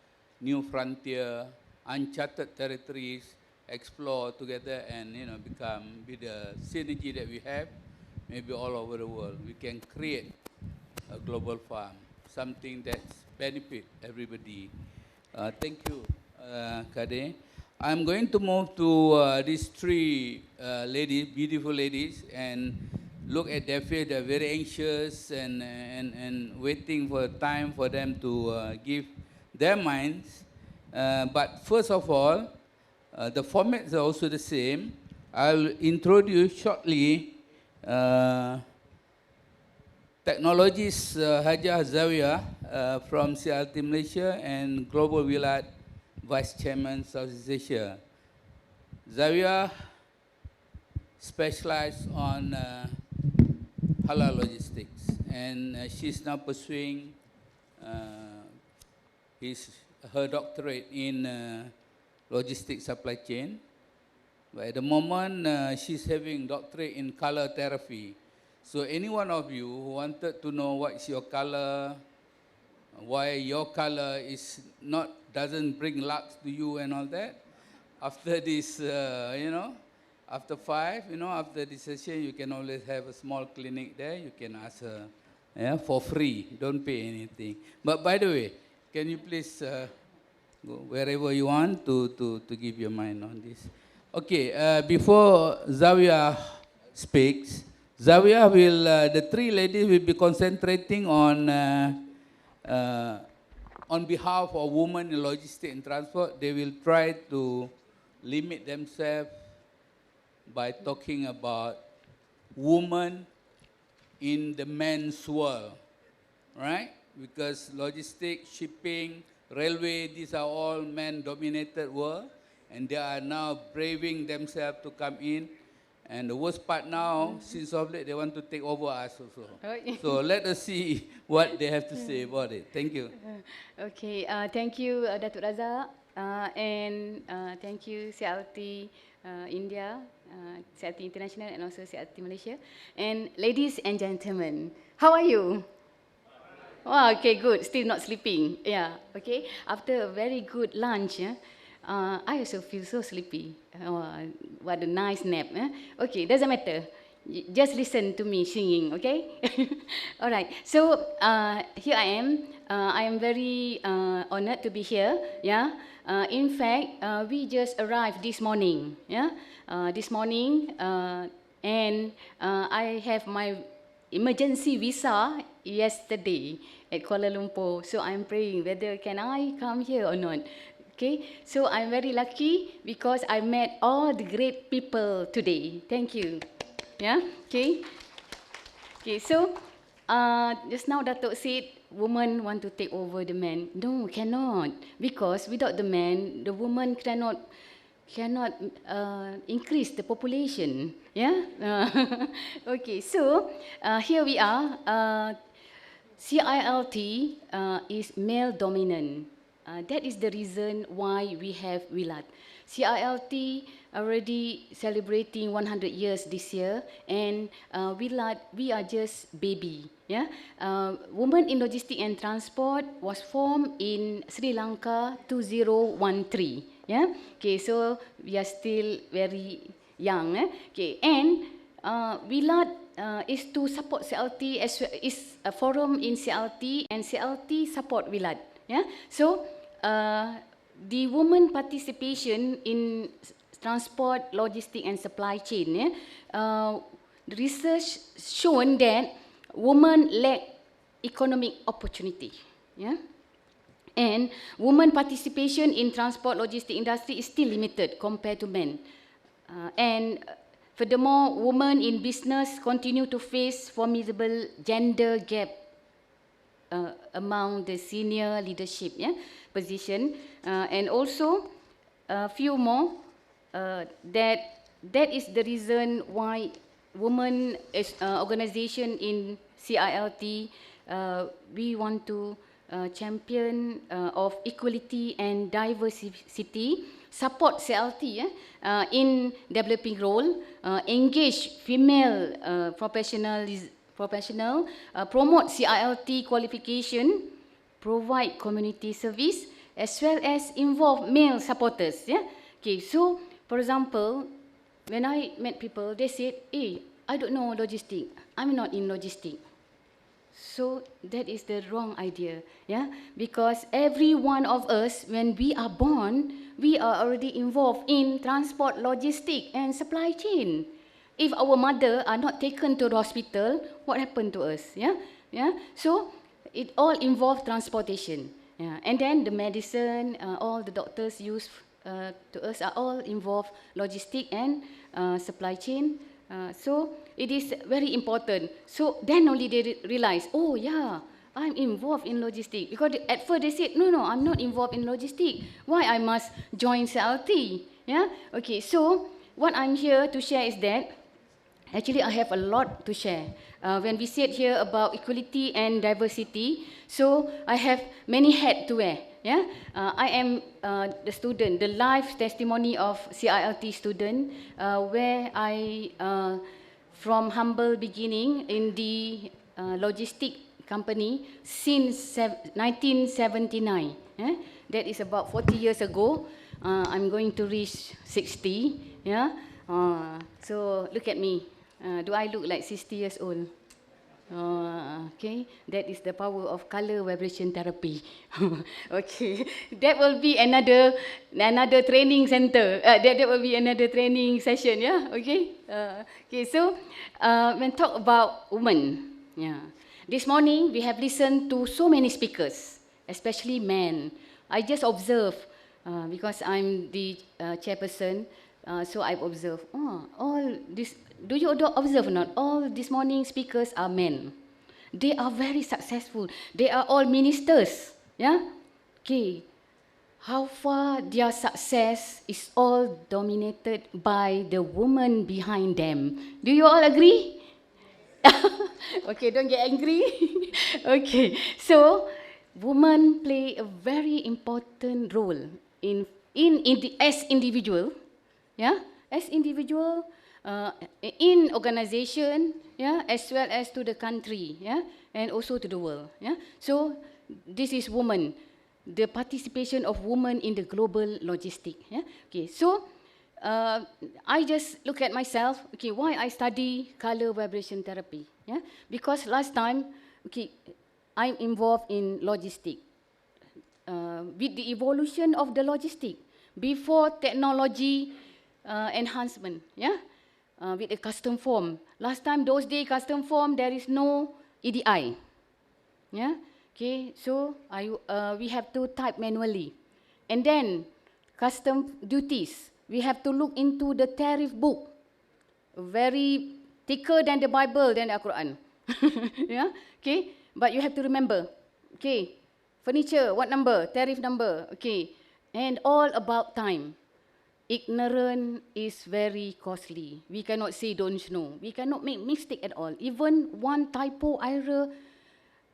new frontier, uncharted territories, explore together and become, with the synergy that we have, maybe all over the world, we can create a global farm, something that's benefit everybody. Thank you, Kadir. I'm going to move to these three ladies, beautiful ladies, and look at their face. They're very anxious and waiting for time for them to give their minds. But first of all, the formats are also the same. I'll introduce shortly technologists Hajjah Zawiah from CILT Malaysia and Global WiLAT Vice Chairman Southeast Asia. Zawiah specialized on halal logistics, and she's now pursuing her doctorate in logistics supply chain. But at the moment, she's having doctorate in color therapy. So any one of you who wanted to know what is your color, why your color is doesn't bring luck to you and all that, after this, after 5, after this session, you can always have a small clinic there. You can ask her for free. Don't pay anything. But by the way, can you please go wherever you want to give your mind on this? Okay, before Zawiah speaks, Zawiah will, the three ladies will be concentrating on behalf of women in logistics and transport. They will try to limit themselves by talking about women in the men's world, right? Because logistics, shipping, railway, these are all men-dominated world, and they are now braving themselves to come in. And the worst part now, since of late, they want to take over us also. So let us see what they have to say about it. Thank you. Okay, thank you, Dato Radzak, and thank you, CILT India, CILT International, and also CILT Malaysia. And ladies and gentlemen, how are you? Oh, okay, good. Still not sleeping. Yeah, okay. After a very good lunch, I also feel so sleepy. What a nice nap. Okay, doesn't matter. Just listen to me singing, okay? All right. So here I am. I am very honored to be here. Yeah. In fact, we just arrived this morning. Yeah. This morning, and I have my emergency visa yesterday at Kuala Lumpur. So I'm praying whether can I come here or not. Okay, so I'm very lucky because I met all the great people today. Thank you. Yeah, okay. Okay, so just now Dato said women want to take over the man. No, cannot. Because without the man, the woman cannot increase the population. Yeah. Okay, so here we are. CILT is male dominant. That is the reason why we have WiLAT. CILT already celebrating 100 years this year, and WiLAT, we are just baby. Yeah, Women in Logistics and Transport was formed in Sri Lanka 2013. Yeah, okay, so we are still very young. Okay, and WiLAT is to support CILT as well, is a forum in CILT, and CILT support WiLAT. Yeah, so the women participation in transport, logistics and supply chain, the research shown that women lack economic opportunity. Yeah? And women participation in transport, logistics industry is still limited compared to men. And furthermore, women in business continue to face formidable gender gap among the senior leadership position, and also a few more that is the reason why women as organization in CILT we want to champion of equality and diversity, support CILT in developing role, engage female professional, promote CILT qualification, provide community service, as well as involve male supporters. Yeah? Okay, so for example, when I met people, they said, hey, I don't know logistics. I'm not in logistics. So that is the wrong idea. Yeah? Because every one of us, when we are born, we are already involved in transport, logistics and supply chain. If our mother are not taken to the hospital, what happened to us? Yeah? Yeah? So it all involves transportation. Yeah. And then the medicine, all the doctors use to us are all involved logistics and supply chain. So it is very important. So then only they realize, oh yeah, I'm involved in logistics. Because at first they said, no, I'm not involved in logistics. Why I must join CILT? Yeah? Okay, so what I'm here to share is that actually I have a lot to share. When we said here about equality and diversity, so I have many hats to wear. Yeah? I am the student, the life testimony of CILT student, where I, from humble beginning in the logistic company since 1979. That is about 40 years ago. I'm going to reach 60. Yeah? So look at me. Do I look like 60 years old? Okay, that is the power of color vibration therapy. Okay, that will be another training center. That will be another training session. Yeah. Okay. Okay. So when talk about women, yeah. This morning we have listened to so many speakers, especially men. I just observe because I'm the chairperson. So I've observed. All this. Do you observe or not? All this morning speakers are men. They are very successful. They are all ministers. Yeah? Okay. How far their success is all dominated by the woman behind them. Do you all agree? Okay, don't get angry. Okay. So, women play a very important role as individual. Yeah? As individual, in organization, yeah, as well as to the country, yeah, and also to the world, yeah. So this is women, the participation of women in the global logistics, yeah. Okay, so I just look at myself, okay, why I study color vibration therapy, yeah? Because last time, okay, I'm involved in logistics. With the evolution of the logistic, before technology enhancement, yeah, with a custom form. Last time, those days, custom form, there is no EDI, yeah. Okay, so we have to type manually, and then custom duties. We have to look into the tariff book, very thicker than the Bible, than the Quran, yeah. Okay, but you have to remember, okay. Furniture, what number? Tariff number, okay. And all about time. Ignorance is very costly. We cannot say don't know. We cannot make mistake at all. Even one typo error,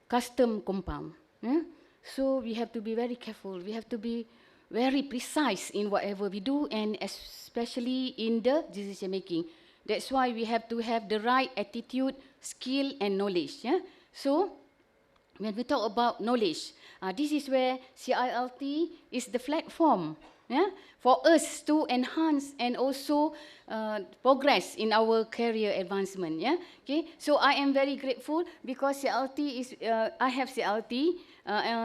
custom compound. Yeah? So we have to be very careful. We have to be very precise in whatever we do, and especially in the decision making. That's why we have to have the right attitude, skill, and knowledge. Yeah? So when we talk about knowledge, this is where CILT is the platform, yeah, for us to enhance and also progress in our career advancement. Yeah? Okay? So I am very grateful because CILT is, I have CILT.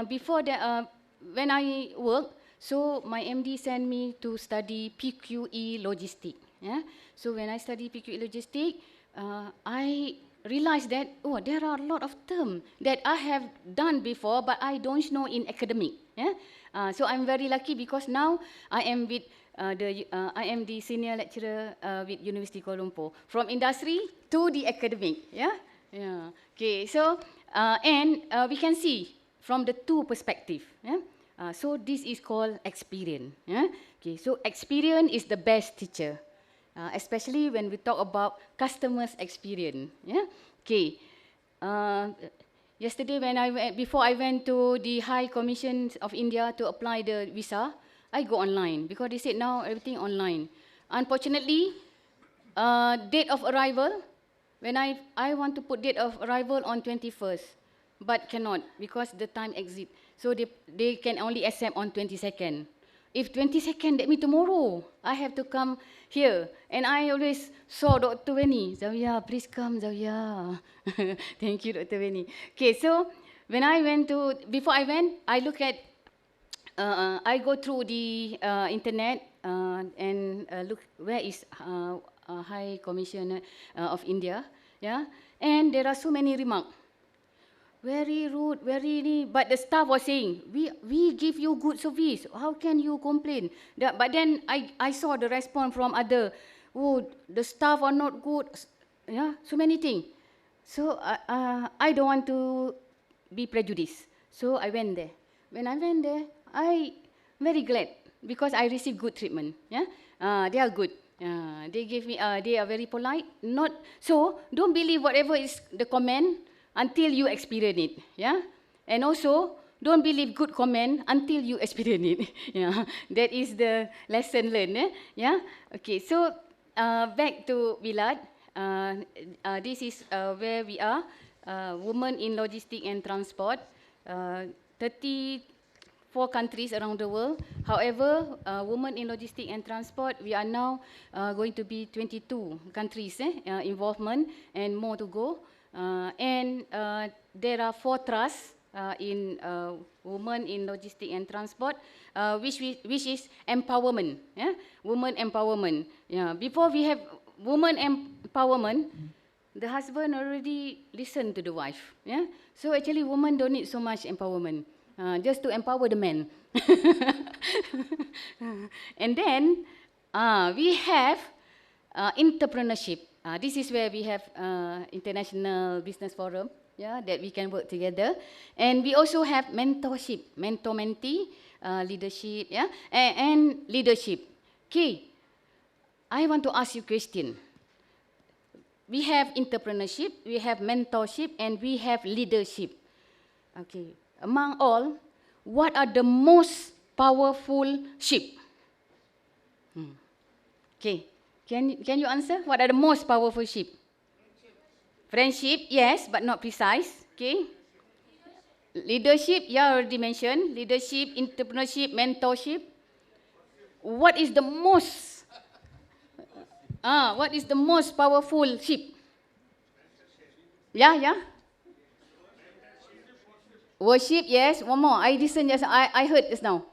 Before that, when I work, so my MD sent me to study PQE Logistics. Yeah? So when I study PQE Logistics, I realized that, oh, there are a lot of terms that I have done before, but I don't know in academic. Yeah? So I'm very lucky because now I am with I am the senior lecturer with University Kuala Lumpur, from industry to the academic. Yeah, yeah. Okay. So and we can see from the two perspective. Yeah. So this is called experience. Yeah. Okay. So experience is the best teacher. Especially when we talk about customers' experience. Yeah? Okay. Yesterday, before I went to the High Commission of India to apply the visa, I go online because they said now everything online. Unfortunately, date of arrival, when I want to put date of arrival on 21st, but cannot because the time exit. So they can only accept on 22nd. If 22nd, that means tomorrow, I have to come here. And I always saw Dr. Weni. Zawiah, please come, Zawiah. Thank you, Dr. Weni. Okay, so when I went to, before I went, I look at, I go through the internet and look where is High Commission of India. Yeah, and there are so many remarks. Very rude, very, but the staff was saying, we give you good service. How can you complain? But then I saw the response from other, oh, the staff are not good. Yeah, so many things. So I don't want to be prejudiced. So I went there. When I went there, I very glad because I received good treatment. Yeah, they are good. They give me. They are very polite. Not so. Don't believe whatever is the comment until you experience it, yeah? And also, don't believe good comment until you experience it, yeah? That is the lesson learned, yeah? Okay, so back to WiLAT. This is where we are, women in logistics and transport, 34 countries around the world. However, women in logistics and transport, we are now going to be 22 countries involvement and more to go. And there are 4 trusts in women in logistics and transport, which is empowerment, yeah? Women empowerment. Yeah. Before we have women empowerment, the husband already listened to the wife. Yeah? So actually women don't need so much empowerment, just to empower the men. And then we have entrepreneurship. This is where we have international business forum, yeah, that we can work together. And we also have mentorship, mentor-mentee, leadership, yeah, and leadership. Okay, I want to ask you a question. We have entrepreneurship, we have mentorship, and we have leadership. Okay, among all, what are the most powerful ship? Okay. Can you answer? What are the most powerful ship? Friendship, yes, but not precise. Okay. Leadership, yeah, already mentioned. Leadership, entrepreneurship, mentorship. What is the most What is the most powerful ship? Yeah. Worship, yes. One more. I listened just. I heard just now.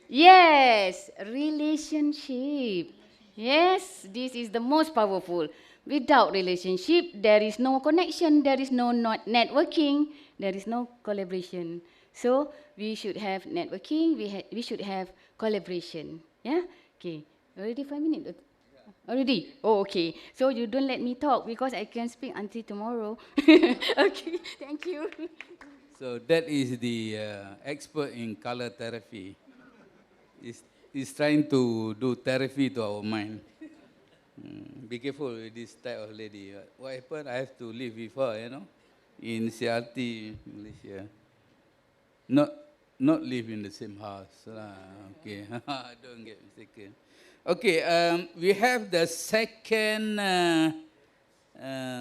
Yes, relationship. Yes, this is the most powerful. Without relationship, there is no connection, there is no networking, there is no collaboration. So we should have networking, we should have collaboration. Yeah? Okay. Already 5 minutes? Already? Oh, okay. So you don't let me talk because I can speak until tomorrow. Okay, thank you. So that is the expert in color therapy. He's trying to do therapy to our mind. Be careful with this type of lady. What happened? I have to live with her, in CILT, Malaysia. Not live in the same house. Okay, don't get mistaken. Okay, we have the second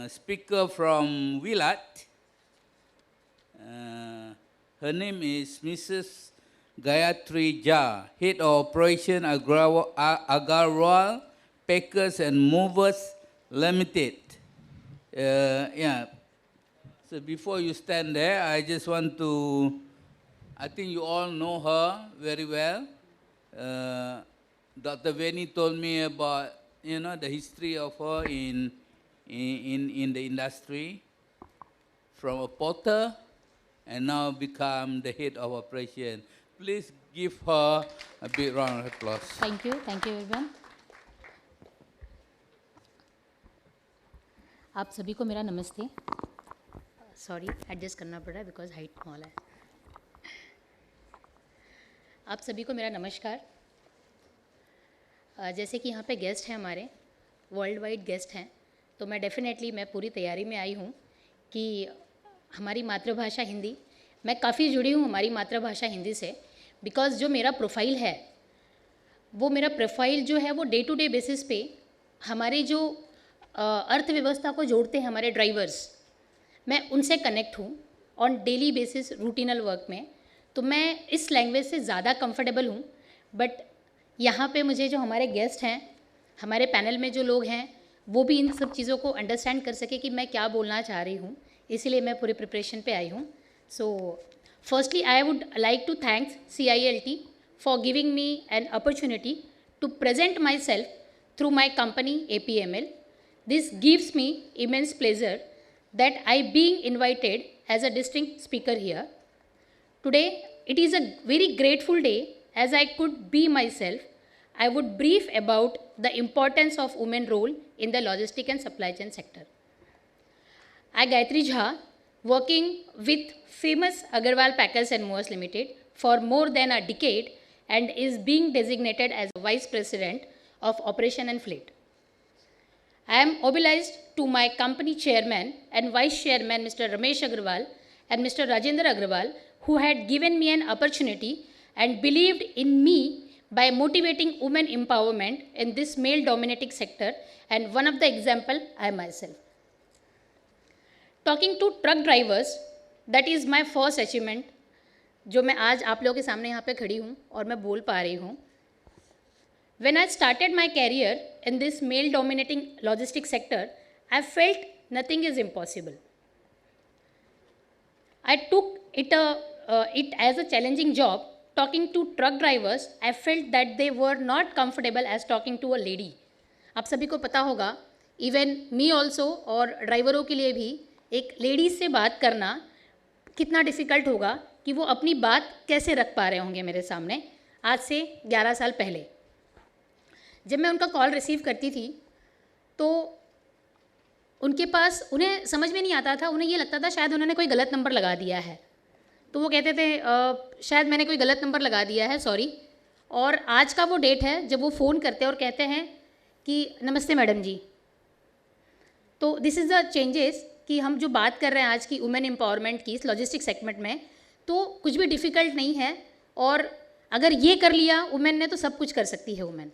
speaker from WiLAT. Her name is Mrs. Gayatri, Head of Operation Agarwal Packers and Movers Limited. So before you stand there, I just want to, I think you all know her very well. Dr. Veni told me about, the history of her in the industry, from a porter and now become the head of operation. Please give her a big round of applause. Thank you everyone. आप सभी को मेरा नमस्ते. Sorry adjust करना पड़ा because height small है. आप सभी को मेरा नमस्कार. जैसे कि यहाँ पे गेस्ट हैं हमारे, वर्ल्ड वाइड गेस्ट हैं, तो मैं पूरी तैयारी में आई हूँ कि हमारी मातृभाषा हिंदी, मैं काफ़ी जुड़ी हूँ हमारी मातृभाषा हिंदी से, बिकॉज़ जो मेरा प्रोफाइल है वो मेरा प्रोफाइल जो है वो डे टू डे बेसिस पे हमारे जो अर्थव्यवस्था को जोड़ते हैं हमारे ड्राइवर्स, मैं उनसे कनेक्ट हूँ ऑन डेली बेसिस रूटीनल वर्क में. तो मैं इस लैंग्वेज से ज़्यादा कंफर्टेबल हूँ. बट यहाँ पे मुझे जो हमारे गेस्ट हैं, हमारे पैनल में जो लोग हैं, वो भी इन सब चीज़ों को अंडरस्टैंड कर सके कि मैं क्या बोलना चाह रही हूँ, इसीलिए मैं पूरी प्रिपरेशन पे आई हूँ. So firstly I would like to thanks CILT for giving me an opportunity to present myself through my company APML. This gives me immense pleasure that I being invited as a distinct speaker here. Today, it is a very grateful day as I could be myself. I would brief about the importance of women role in the logistic and supply chain sector. I, Gayatri, working with famous Agarwal Packers and Movers Limited for more than a decade and is being designated as Vice President of Operation and Fleet. I am obliged to my company chairman and vice chairman Mr. Ramesh Agarwal and Mr. Rajendra Agarwal, who had given me an opportunity and believed in me by motivating women empowerment in this male dominating sector, and one of the example I myself. Talking to truck drivers, that is my first achievement, जो मैं आज आप लोगों के सामने यहाँ पे खड़ी हूँ और मैं बोल पा रही हूँ. When I started my career in this male-dominating logistics sector, I felt nothing is impossible. I took it as a challenging job. Talking to truck drivers, I felt that they were not comfortable as talking to a lady. आप सभी को पता होगा, even me also और ड्राइवरों के लिए भी एक लेडीज से बात करना कितना डिफ़िकल्ट होगा कि वो अपनी बात कैसे रख पा रहे होंगे मेरे सामने आज से 11 साल पहले. जब मैं उनका कॉल रिसीव करती थी तो उनके पास, उन्हें समझ में नहीं आता था, उन्हें ये लगता था शायद उन्होंने कोई गलत नंबर लगा दिया है. तो वो कहते थे शायद मैंने कोई गलत नंबर लगा दिया है, सॉरी. और आज का वो डेट है जब वो फ़ोन करते हैं और कहते हैं कि नमस्ते मैडम जी. तो दिस इज़ द चेंजेस कि हम जो बात कर रहे हैं आज की वुमेन एम्पावरमेंट की इस लॉजिस्टिक सेगमेंट में, तो कुछ भी डिफ़िकल्ट नहीं है. और अगर ये कर लिया वुमेन ने तो सब कुछ कर सकती है women.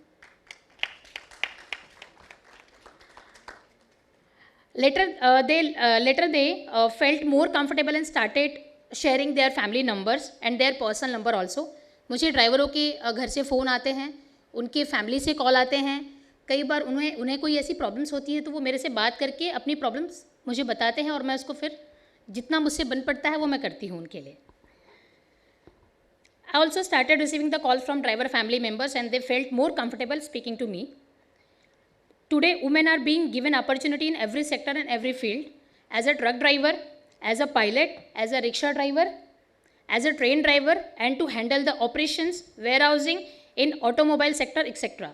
Later they felt more comfortable and started sharing their family numbers and their personal number also. मुझे ड्राइवरों के घर से फ़ोन आते हैं, उनके फैमिली से कॉल आते हैं, कई बार उन्हें कोई ऐसी प्रॉब्लम्स होती है तो वो मेरे से बात करके अपनी प्रॉब्लम्स मुझे बताते हैं और मैं उसको फिर जितना मुझसे बन पड़ता है वो मैं करती हूँ उनके लिए. I also started receiving the calls from driver family members and they felt more comfortable speaking to me. Today, women are being given opportunity in every sector and every field, as a truck driver, as a pilot, as a rickshaw driver, as a train driver, and to handle the operations, warehousing in automobile sector, etc.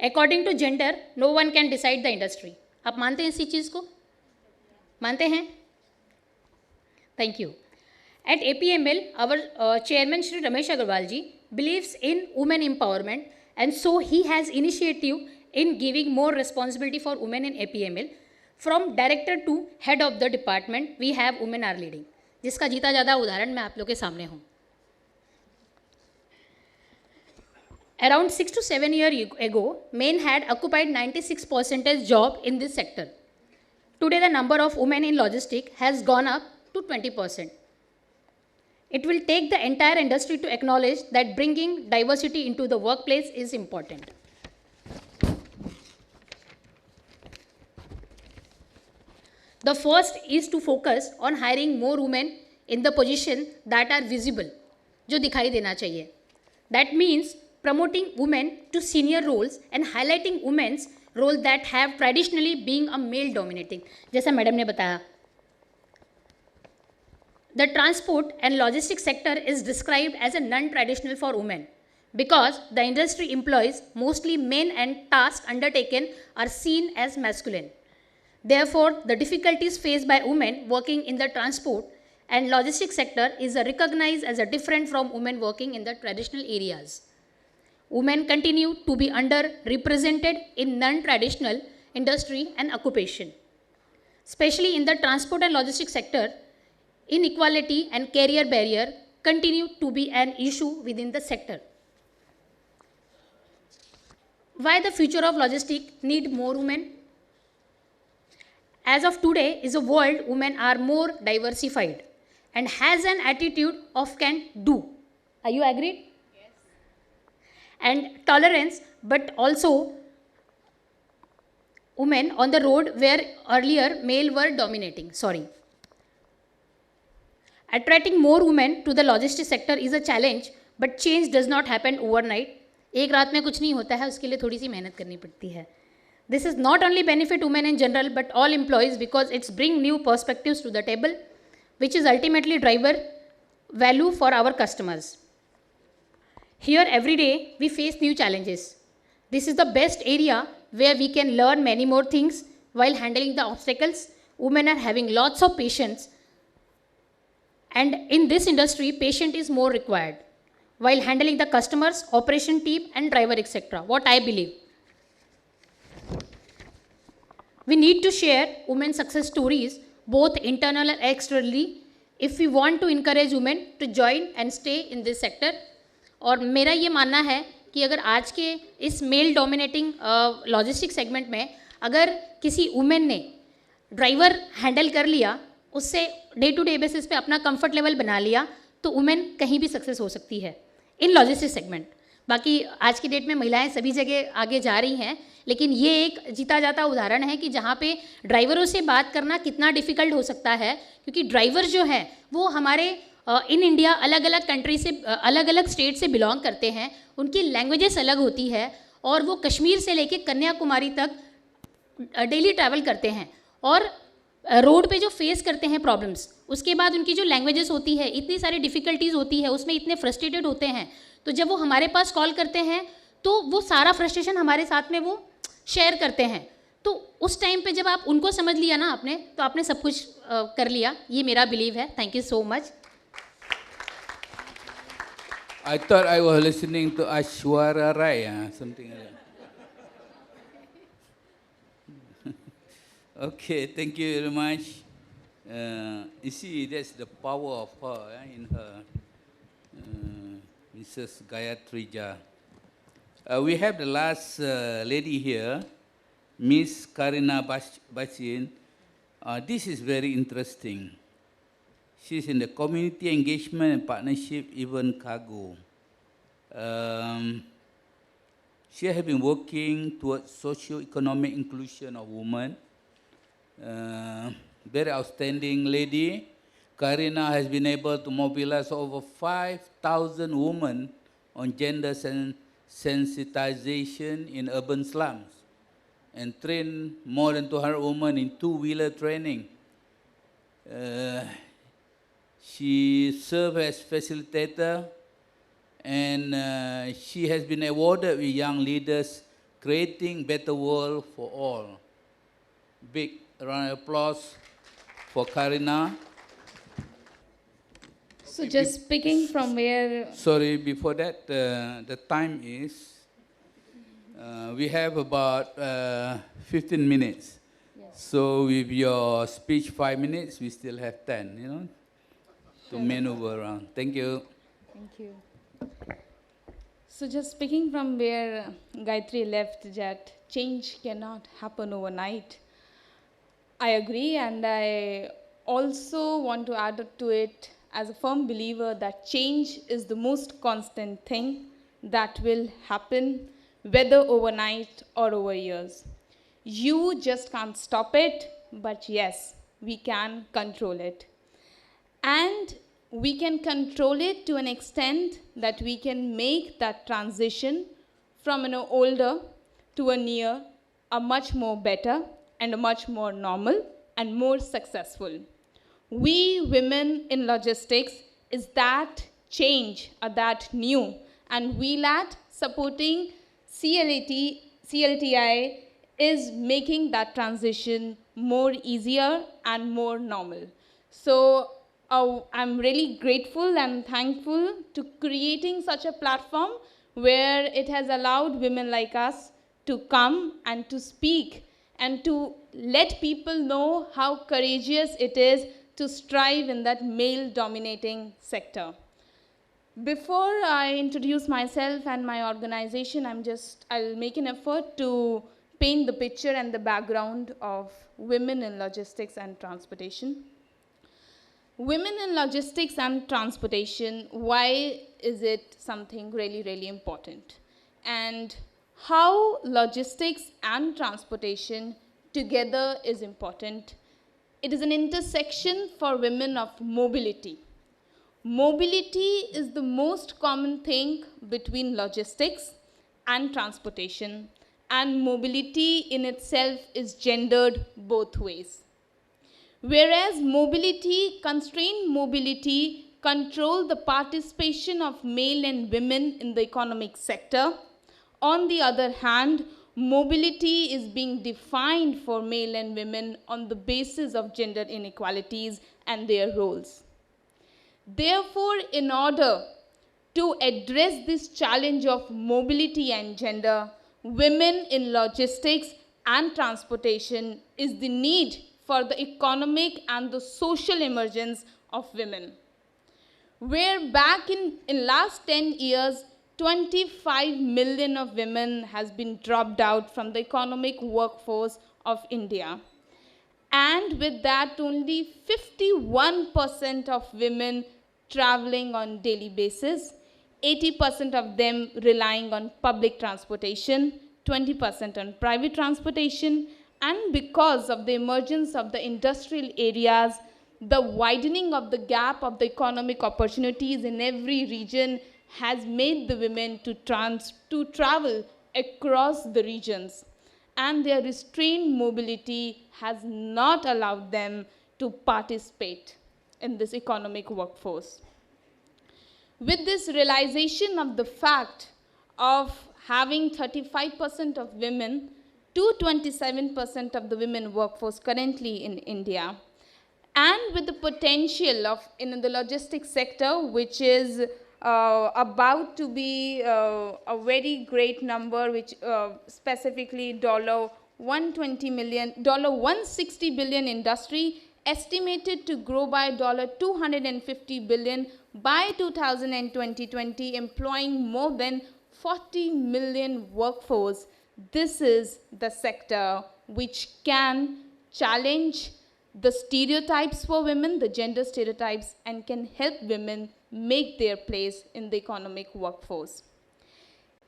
According to gender, no one can decide the industry. आप मानते हैं इसी चीज़ को? मानते हैं? Thank you. At APML, our chairman Shri Ramesh Agarwal ji believes in women empowerment, and so he has initiative in giving more responsibility for women in APML. From director to head of the department, we have women are leading. जिसका जीता ज़्यादा उदाहरण मैं आप लोग के सामने हूँ. Around 6 to 7 years ago, men had occupied 96% job in this sector. Today, the number of women in logistics has gone up to 20%. It will take the entire industry to acknowledge that bringing diversity into the workplace is important. The first is to focus on hiring more women in the position that are visible, जो दिखाई देना चाहिए. That means promoting women to senior roles and highlighting women's roles that have traditionally been a male dominating. जैसा madam ने बताया. The transport and logistics sector is described as a non-traditional for women because the industry employs mostly men and tasks undertaken are seen as masculine. Therefore, the difficulties faced by women working in the transport and logistics sector is recognized as a different from women working in the traditional areas. Women continue to be underrepresented in non-traditional industry and occupation. Especially in the transport and logistics sector, inequality and career barrier continue to be an issue within the sector. Why the future of logistics need more women? As of today is a world women are more diversified and has an attitude of can do. Are you agreed? Yes. And tolerance, but also women on the road where earlier male were dominating. Sorry. Attracting more women to the logistics sector is a challenge, but change does not happen overnight. एक रात में कुछ नहीं होता है, उसके लिए थोड़ी सी मेहनत करनी पड़ती है. This is not only benefit women in general, but all employees because it's bring new perspectives to the table, which is ultimately driver value for our customers. Here every day we face new challenges. This is the best area where we can learn many more things while handling the obstacles. Women are having lots of patience. And in this industry, patience is more required while handling the customers, operation team, and driver, etc. What I believe. We need to share women's success stories, both internal and externally, if we want to encourage women to join and stay in this sector. और मेरा ये मानना है कि अगर आज के इस मेल डोमिनेटिंग लॉजिस्टिक सेगमेंट में अगर किसी वुमेन ने ड्राइवर हैंडल कर लिया, उससे डे टू डे बेसिस पे अपना कंफर्ट लेवल बना लिया, तो वुमेन कहीं भी सक्सेस हो सकती है इन लॉजिस्टिक सेगमेंट. बाकी आज की डेट में महिलाएं सभी जगह आगे जा रही हैं, लेकिन ये एक जीता जाता उदाहरण है कि जहाँ पे ड्राइवरों से बात करना कितना डिफ़िकल्ट हो सकता है, क्योंकि ड्राइवर जो है वो हमारे इन इंडिया अलग अलग कंट्री से अलग अलग स्टेट से बिलोंग करते हैं, उनकी लैंग्वेजेस अलग होती है और वो कश्मीर से लेके कन्याकुमारी तक डेली ट्रैवल करते हैं और रोड पे जो फेस करते हैं प्रॉब्लम्स, उसके बाद उनकी जो लैंग्वेजेस होती है, इतनी सारी डिफ़िकल्टीज़ होती है, उसमें इतने फ्रस्ट्रेटेड होते हैं, तो जब वो हमारे पास कॉल करते हैं तो वो सारा फ्रस्ट्रेशन हमारे साथ में वो शेयर करते हैं. तो उस टाइम पे जब आप उनको समझ लिया ना आपने, तो आपने सब कुछ कर लिया. ये मेरा बिलीव है. Thank you so much. I thought I was listening to Ashwara Rai, something like that. Okay, thank you very much. You see, that's the power of her in her, Mrs. Gayatri. We have the last lady here, Miss Karina Bachin. This is very interesting. She's in the community engagement and partnership event cargo. She has been working towards socio-economic inclusion of women. Very outstanding lady. Karina has been able to mobilize over 5,000 women on gender sensitization in urban slums and train more than 200 women in two-wheeler training. She served as facilitator, and she has been awarded with Young Leaders Creating Better World for All. Big round of applause for Karina. So just speaking from where... Sorry, before that, the time is, we have about 15 minutes. Yes. So with your speech 5 minutes, we still have 10, you know, to maneuver around. Thank you. Thank you. So just speaking from where Gayatri left, that change cannot happen overnight. I agree, and I also want to add to it as a firm believer that change is the most constant thing that will happen, whether overnight or over years. You just can't stop it, but yes, we can control it. And we can control it to an extent that we can make that transition from an older to a near, a much more better and a much more normal and more successful. We women in logistics is that change or that new, and WiLAT supporting CLTI is making that transition more easier and more normal. So I'm really grateful and thankful to creating such a platform where it has allowed women like us to come and to speak and to let people know how courageous it is to strive in that male-dominating sector. Before I introduce myself and my organization, I'll make an effort to paint the picture and the background of women in logistics and transportation. Women in logistics and transportation, why is it something really, really important? And how logistics and transportation together is important. It is an intersection for women of mobility. Mobility is the most common thing between logistics and transportation, and mobility in itself is gendered both ways. Whereas constrained mobility control the participation of male and women in the economic sector, on the other hand, mobility is being defined for male and women on the basis of gender inequalities and their roles. Therefore, in order to address this challenge of mobility and gender, women in logistics and transportation is the need for the economic and the social emergence of women. Where back in last 10 years, 25 million of women has been dropped out from the economic workforce of India. And with that, only 51% of women traveling on daily basis, 80% of them relying on public transportation, 20% on private transportation, and because of the emergence of the industrial areas, the widening of the gap of the economic opportunities in every region has made the women to travel across the regions, and their restrained mobility has not allowed them to participate in this economic workforce. With this realization of the fact of having 35% of women to 27% of the women workforce currently in India, and with the potential of in the logistics sector, which is about to be a very great number, which specifically $160 billion industry, estimated to grow by $250 billion by 2020, employing more than 40 million workforce. This is the sector which can challenge the stereotypes for women, the gender stereotypes, and can help women make their place in the economic workforce.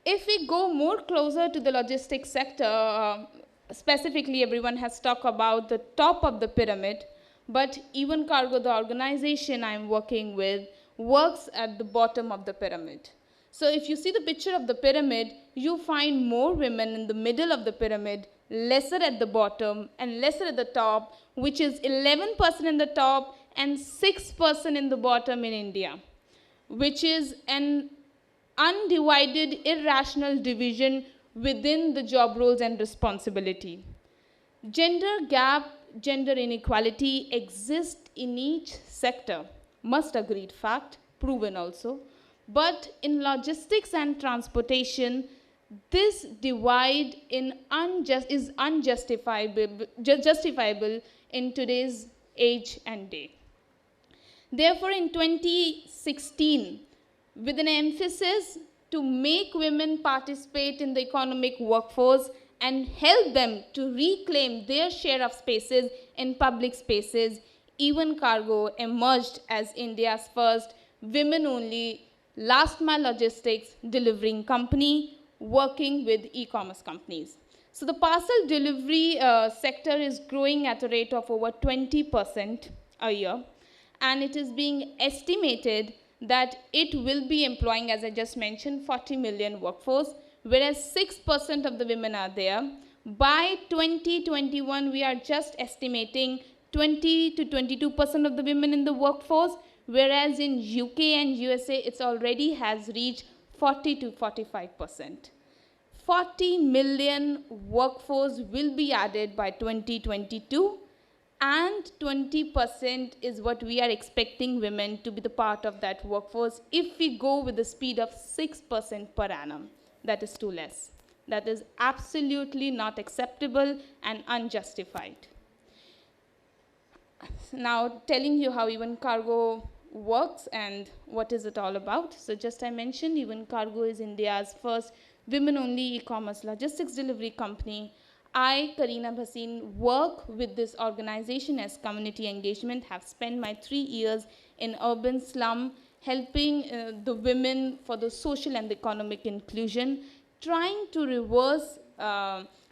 if we go more closer to the logistics sector, specifically everyone has talked about the top of the pyramid, but even Cargo, the organization I'm working with, works at the bottom of the pyramid. So if you see the picture of the pyramid, you find more women in the middle of the pyramid, lesser at the bottom and lesser at the top, which is 11% in the top and 6% in the bottom in India, which is an undivided, irrational division within the job roles and responsibility. Gender gap, gender inequality exists in each sector, must agreed fact, proven also. But in logistics and transportation, this divide is justifiable in today's age and day. Therefore, in 2016, with an emphasis to make women participate in the economic workforce and help them to reclaim their share of spaces in public spaces, Even Cargo emerged as India's first women-only last-mile logistics delivering company working with e-commerce companies. So the parcel delivery sector is growing at a rate of over 20% a year, and it is being estimated that it will be employing, as I just mentioned, 40 million workforce, whereas 6% of the women are there. By 2021, we are just estimating 20 to 22% of the women in the workforce, whereas in UK and USA, it already has reached 40 to 45%. 40 million workforce will be added by 2022, and 20% is what we are expecting women to be the part of that workforce if we go with the speed of 6% per annum. That is too less. That is absolutely not acceptable and unjustified. Now, telling you how Even Cargo works and what is it all about. So just I mentioned, Even Cargo is India's first women-only e-commerce logistics delivery company. I, Kareena Bhasin, work with this organization as community engagement, have spent my 3 years in urban slum, helping the women for the social and economic inclusion, trying to reverse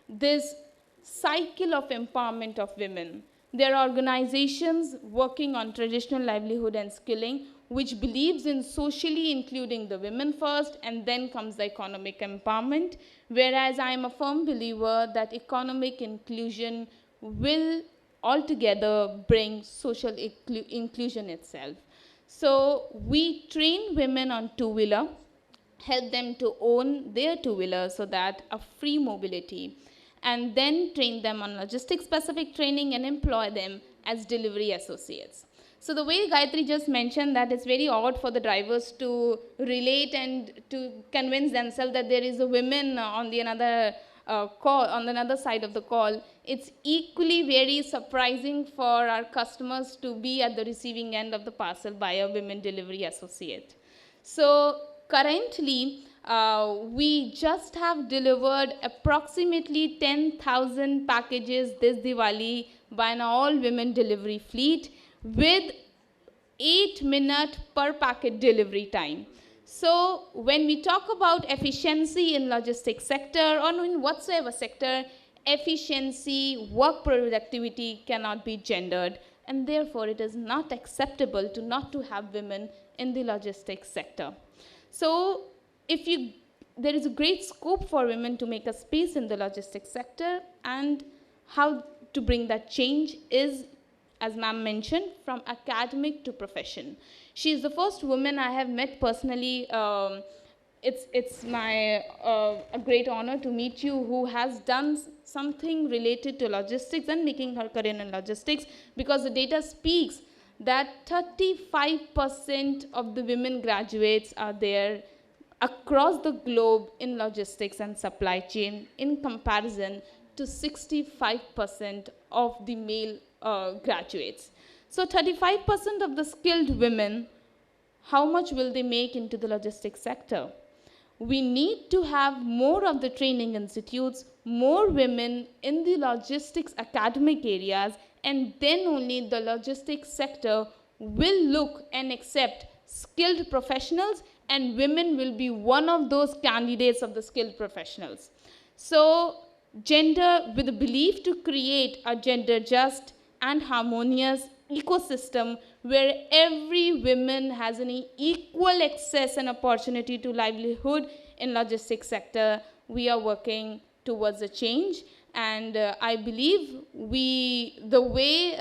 this cycle of empowerment of women. There are organizations working on traditional livelihood and skilling, which believes in socially including the women first, and then comes the economic empowerment, whereas I am a firm believer that economic inclusion will altogether bring social inclusion itself. So we train women on two-wheeler, help them to own their two-wheeler so that a free mobility, and then train them on logistics-specific training and employ them as delivery associates. So the way Gayatri just mentioned that it's very odd for the drivers to relate and to convince themselves that there is a woman on the another call, on another side of the call. It's equally very surprising for our customers to be at the receiving end of the parcel by a women delivery associate. So currently, we just have delivered approximately 10,000 packages this Diwali by an all-women delivery fleet, with 8-minute per packet delivery time. So when we talk about efficiency in logistics sector or in whatsoever sector, efficiency, work productivity cannot be gendered, and therefore it is not acceptable to not to have women in the logistics sector. So there is a great scope for women to make a space in the logistics sector, and how to bring that change is, as ma'am mentioned, from academic to profession. She is the first woman I have met personally. It's a great honor to meet you, who has done something related to logistics and making her career in logistics, because the data speaks that 35% of the women graduates are there across the globe in logistics and supply chain, in comparison to 65% of the male graduates. So 35% of the skilled women, how much will they make into the logistics sector? We need to have more of the training institutes, more women in the logistics academic areas, and then only the logistics sector will look and accept skilled professionals and women will be one of those candidates of the skilled professionals. So gender, with the belief to create a gender just and harmonious ecosystem where every woman has an equal access and opportunity to livelihood in logistics sector, we are working towards a change. And I believe the way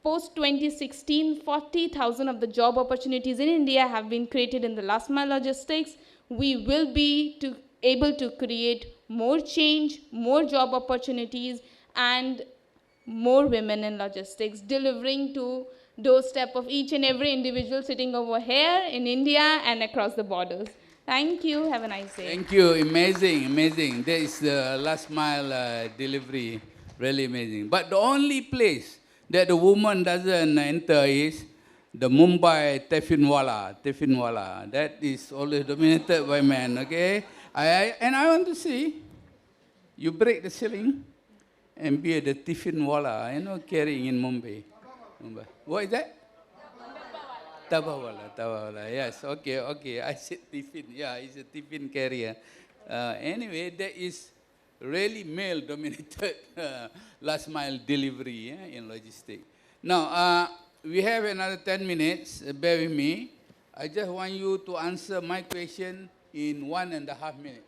post 2016, 40,000 of the job opportunities in India have been created in the last mile logistics. We will be able to create more change, more job opportunities, and more women in logistics, delivering to doorstep of each and every individual sitting over here in India and across the borders. Thank you. Have a nice day. Thank you. Amazing, amazing. That is the last mile delivery. Really amazing. But the only place that the woman doesn't enter is the Mumbai Tiffinwala. That is always dominated by men, okay? And I want to see you break the ceiling and be the Tiffinwala, carrying in Mumbai. What is that? Tabawala, yes, okay. I said tiffin, yeah, it's a tiffin carrier. Anyway, that is really male-dominated last mile delivery in logistics. Now, we have another 10 minutes, bear with me. I just want you to answer my question in 1.5 minutes.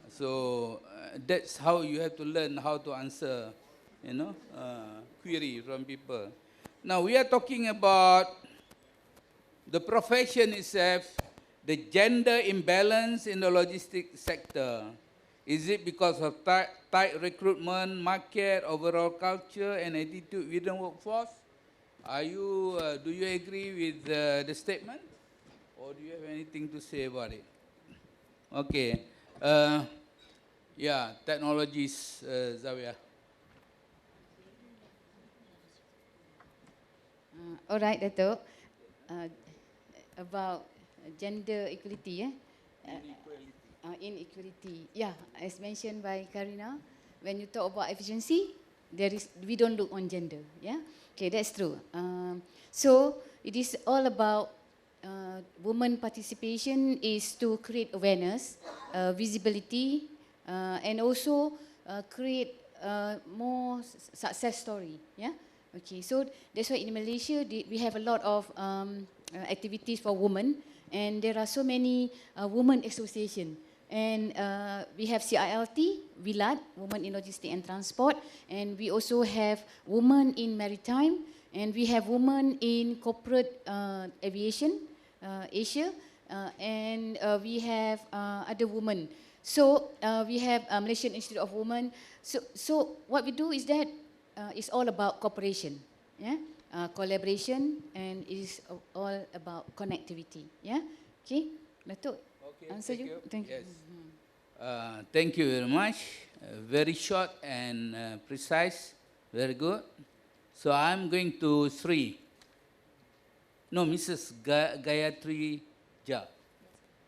So that's how you have to learn how to answer, query from people. Now, we are talking about the profession itself, the gender imbalance in the logistics sector. Is it because of tight recruitment, market, overall culture, and attitude within workforce? Do you agree with the statement? Or do you have anything to say about it? Okay. Yeah, technologies, Zawiah. All right, Dato. About gender equality, inequality. Yeah, as mentioned by Karina, when you talk about efficiency, we don't look on gender. Yeah, okay, that's true. So it is all about women participation is to create awareness, visibility, and also create more success story. Yeah. Okay, so that's why in Malaysia we have a lot of activities for women, and there are so many women association. And we have CILT, WiLAT, Women in Logistics and Transport, and we also have women in maritime, and we have women in corporate aviation, Asia, and we have other women. So we have Malaysian Institute of Women. So what we do is that it's all about cooperation, yeah, collaboration, and it is all about connectivity, yeah. Okay, Dato, answer you. Thank you. Yes. Thank you very much. Very short and precise. Very good. So I'm going to Sri. No, Mrs. Gayatri Ja.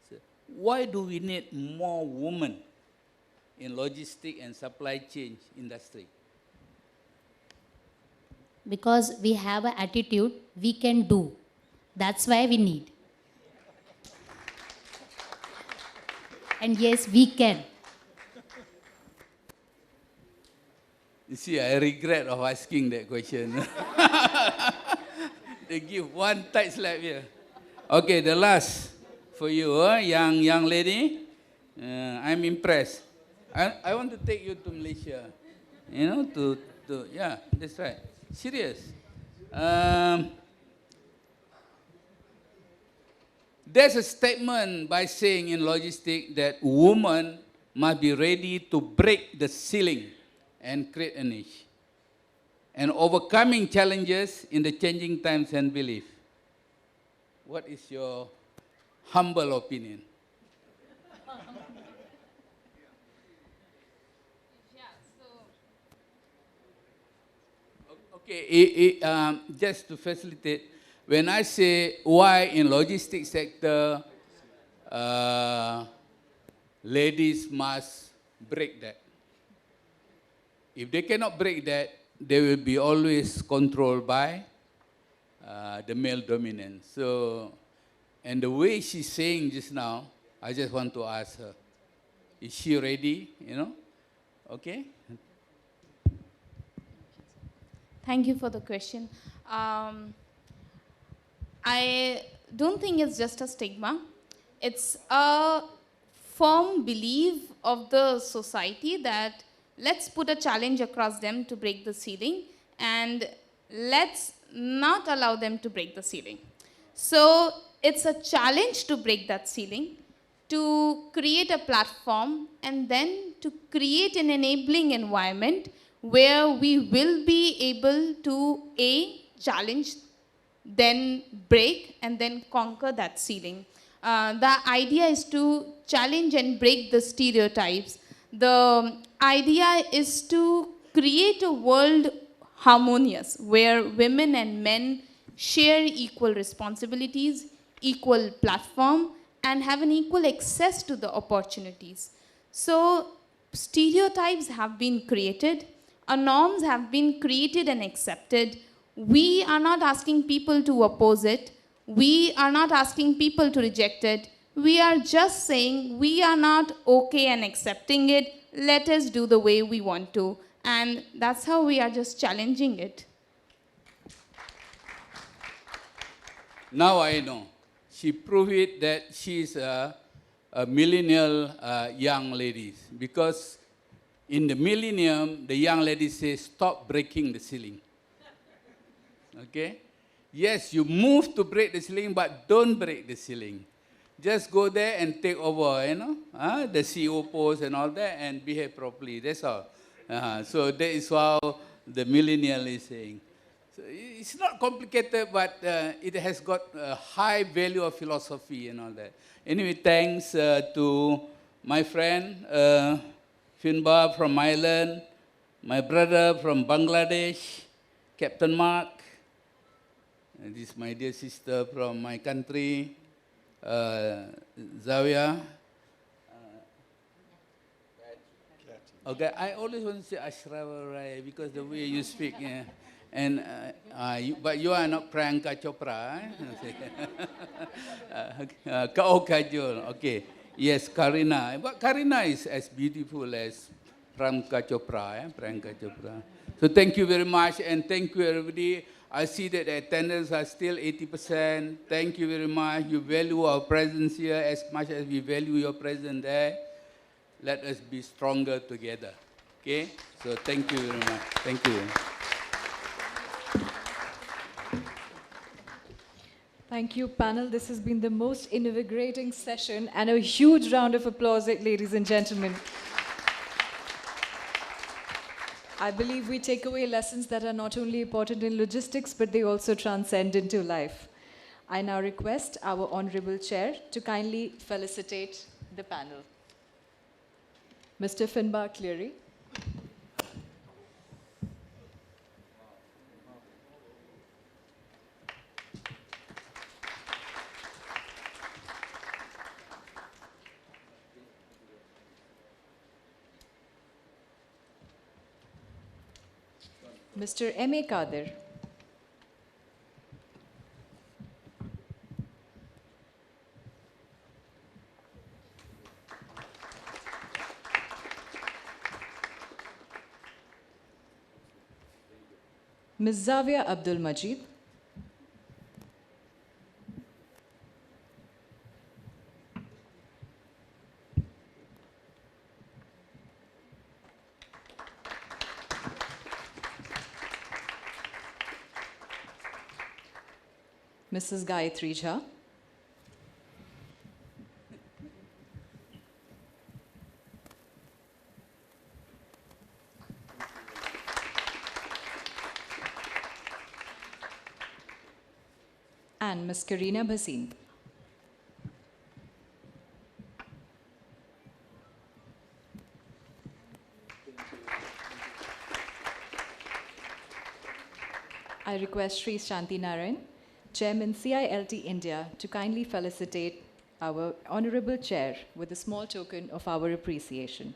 So why do we need more women in logistics and supply chain industry? Because we have an attitude, we can do. That's why we need. And yes, we can. You see, I regret of asking that question. They give one tight slap here. Okay, the last for you, young lady. I'm impressed. I want to take you to Malaysia. Yeah, that's right. Serious. There's a statement by saying in logistics that women must be ready to break the ceiling and create a niche, and overcoming challenges in the changing times and belief. What is your humble opinion? Okay, just to facilitate, when I say why in logistics sector, ladies must break that. If they cannot break that, they will be always controlled by the male dominance. So, And the way she's saying just now, I just want to ask her, is she ready, you know? Okay? Thank you for the question. I don't think it's just a stigma. It's a firm belief of the society that let's put a challenge across them to break the ceiling, and let's not allow them to break the ceiling. So it's a challenge to break that ceiling, to create a platform, and then to create an enabling environment where we will be able to challenge, then break, and then conquer that ceiling. The idea is to challenge and break the stereotypes. The idea is to create a world harmonious, where women and men share equal responsibilities, equal platform, and have an equal access to the opportunities. So stereotypes have been created, norms have been created and accepted. We are not asking people to oppose it. We are not asking people to reject it. We are just saying we are not okay and accepting it. Let us do the way we want to. And that's how we are just challenging it. Now I know. She proved it that she's a millennial young lady. Because in the millennium, the young lady says, stop breaking the ceiling. Okay? Yes, you move to break the ceiling, but don't break the ceiling. Just go there and take over, you know, the CEO post and all that, and behave properly. That's all. So that is how the millennial is saying. So it's not complicated, but it has got a high value of philosophy and all that. Anyway, thanks to my friend Finbarr from Ireland, my brother from Bangladesh, Captain Mark, and this is my dear sister from my country, Zawiah. Okay, I always want to say Ashraf Rai because the way you speak, yeah. And but you are not Priyanka Chopra, Kao Kajol. Okay, yes, Karina. But Karina is as beautiful as Priyanka Chopra, Priyanka Chopra. So thank you very much, and thank you everybody. I see that the attendance are still 80%. Thank you very much. You value our presence here as much as we value your presence there. Let us be stronger together. Okay? So thank you very much. Thank you. Thank you, panel. This has been the most invigorating session, and a huge round of applause, ladies and gentlemen. I believe we take away lessons that are not only important in logistics, but they also transcend into life. I now request our Honorable Chair to kindly felicitate the panel. Mr. Finbarr Cleary. Mr. M.A. Kadir. Ms. Zawiah Abdul Majid. Mrs. Gayatri Hajjah. And Ms. Karina Bhasin. I request Sri Shanti Narayan, Chairman CILT India, to kindly felicitate our Honorable Chair with a small token of our appreciation.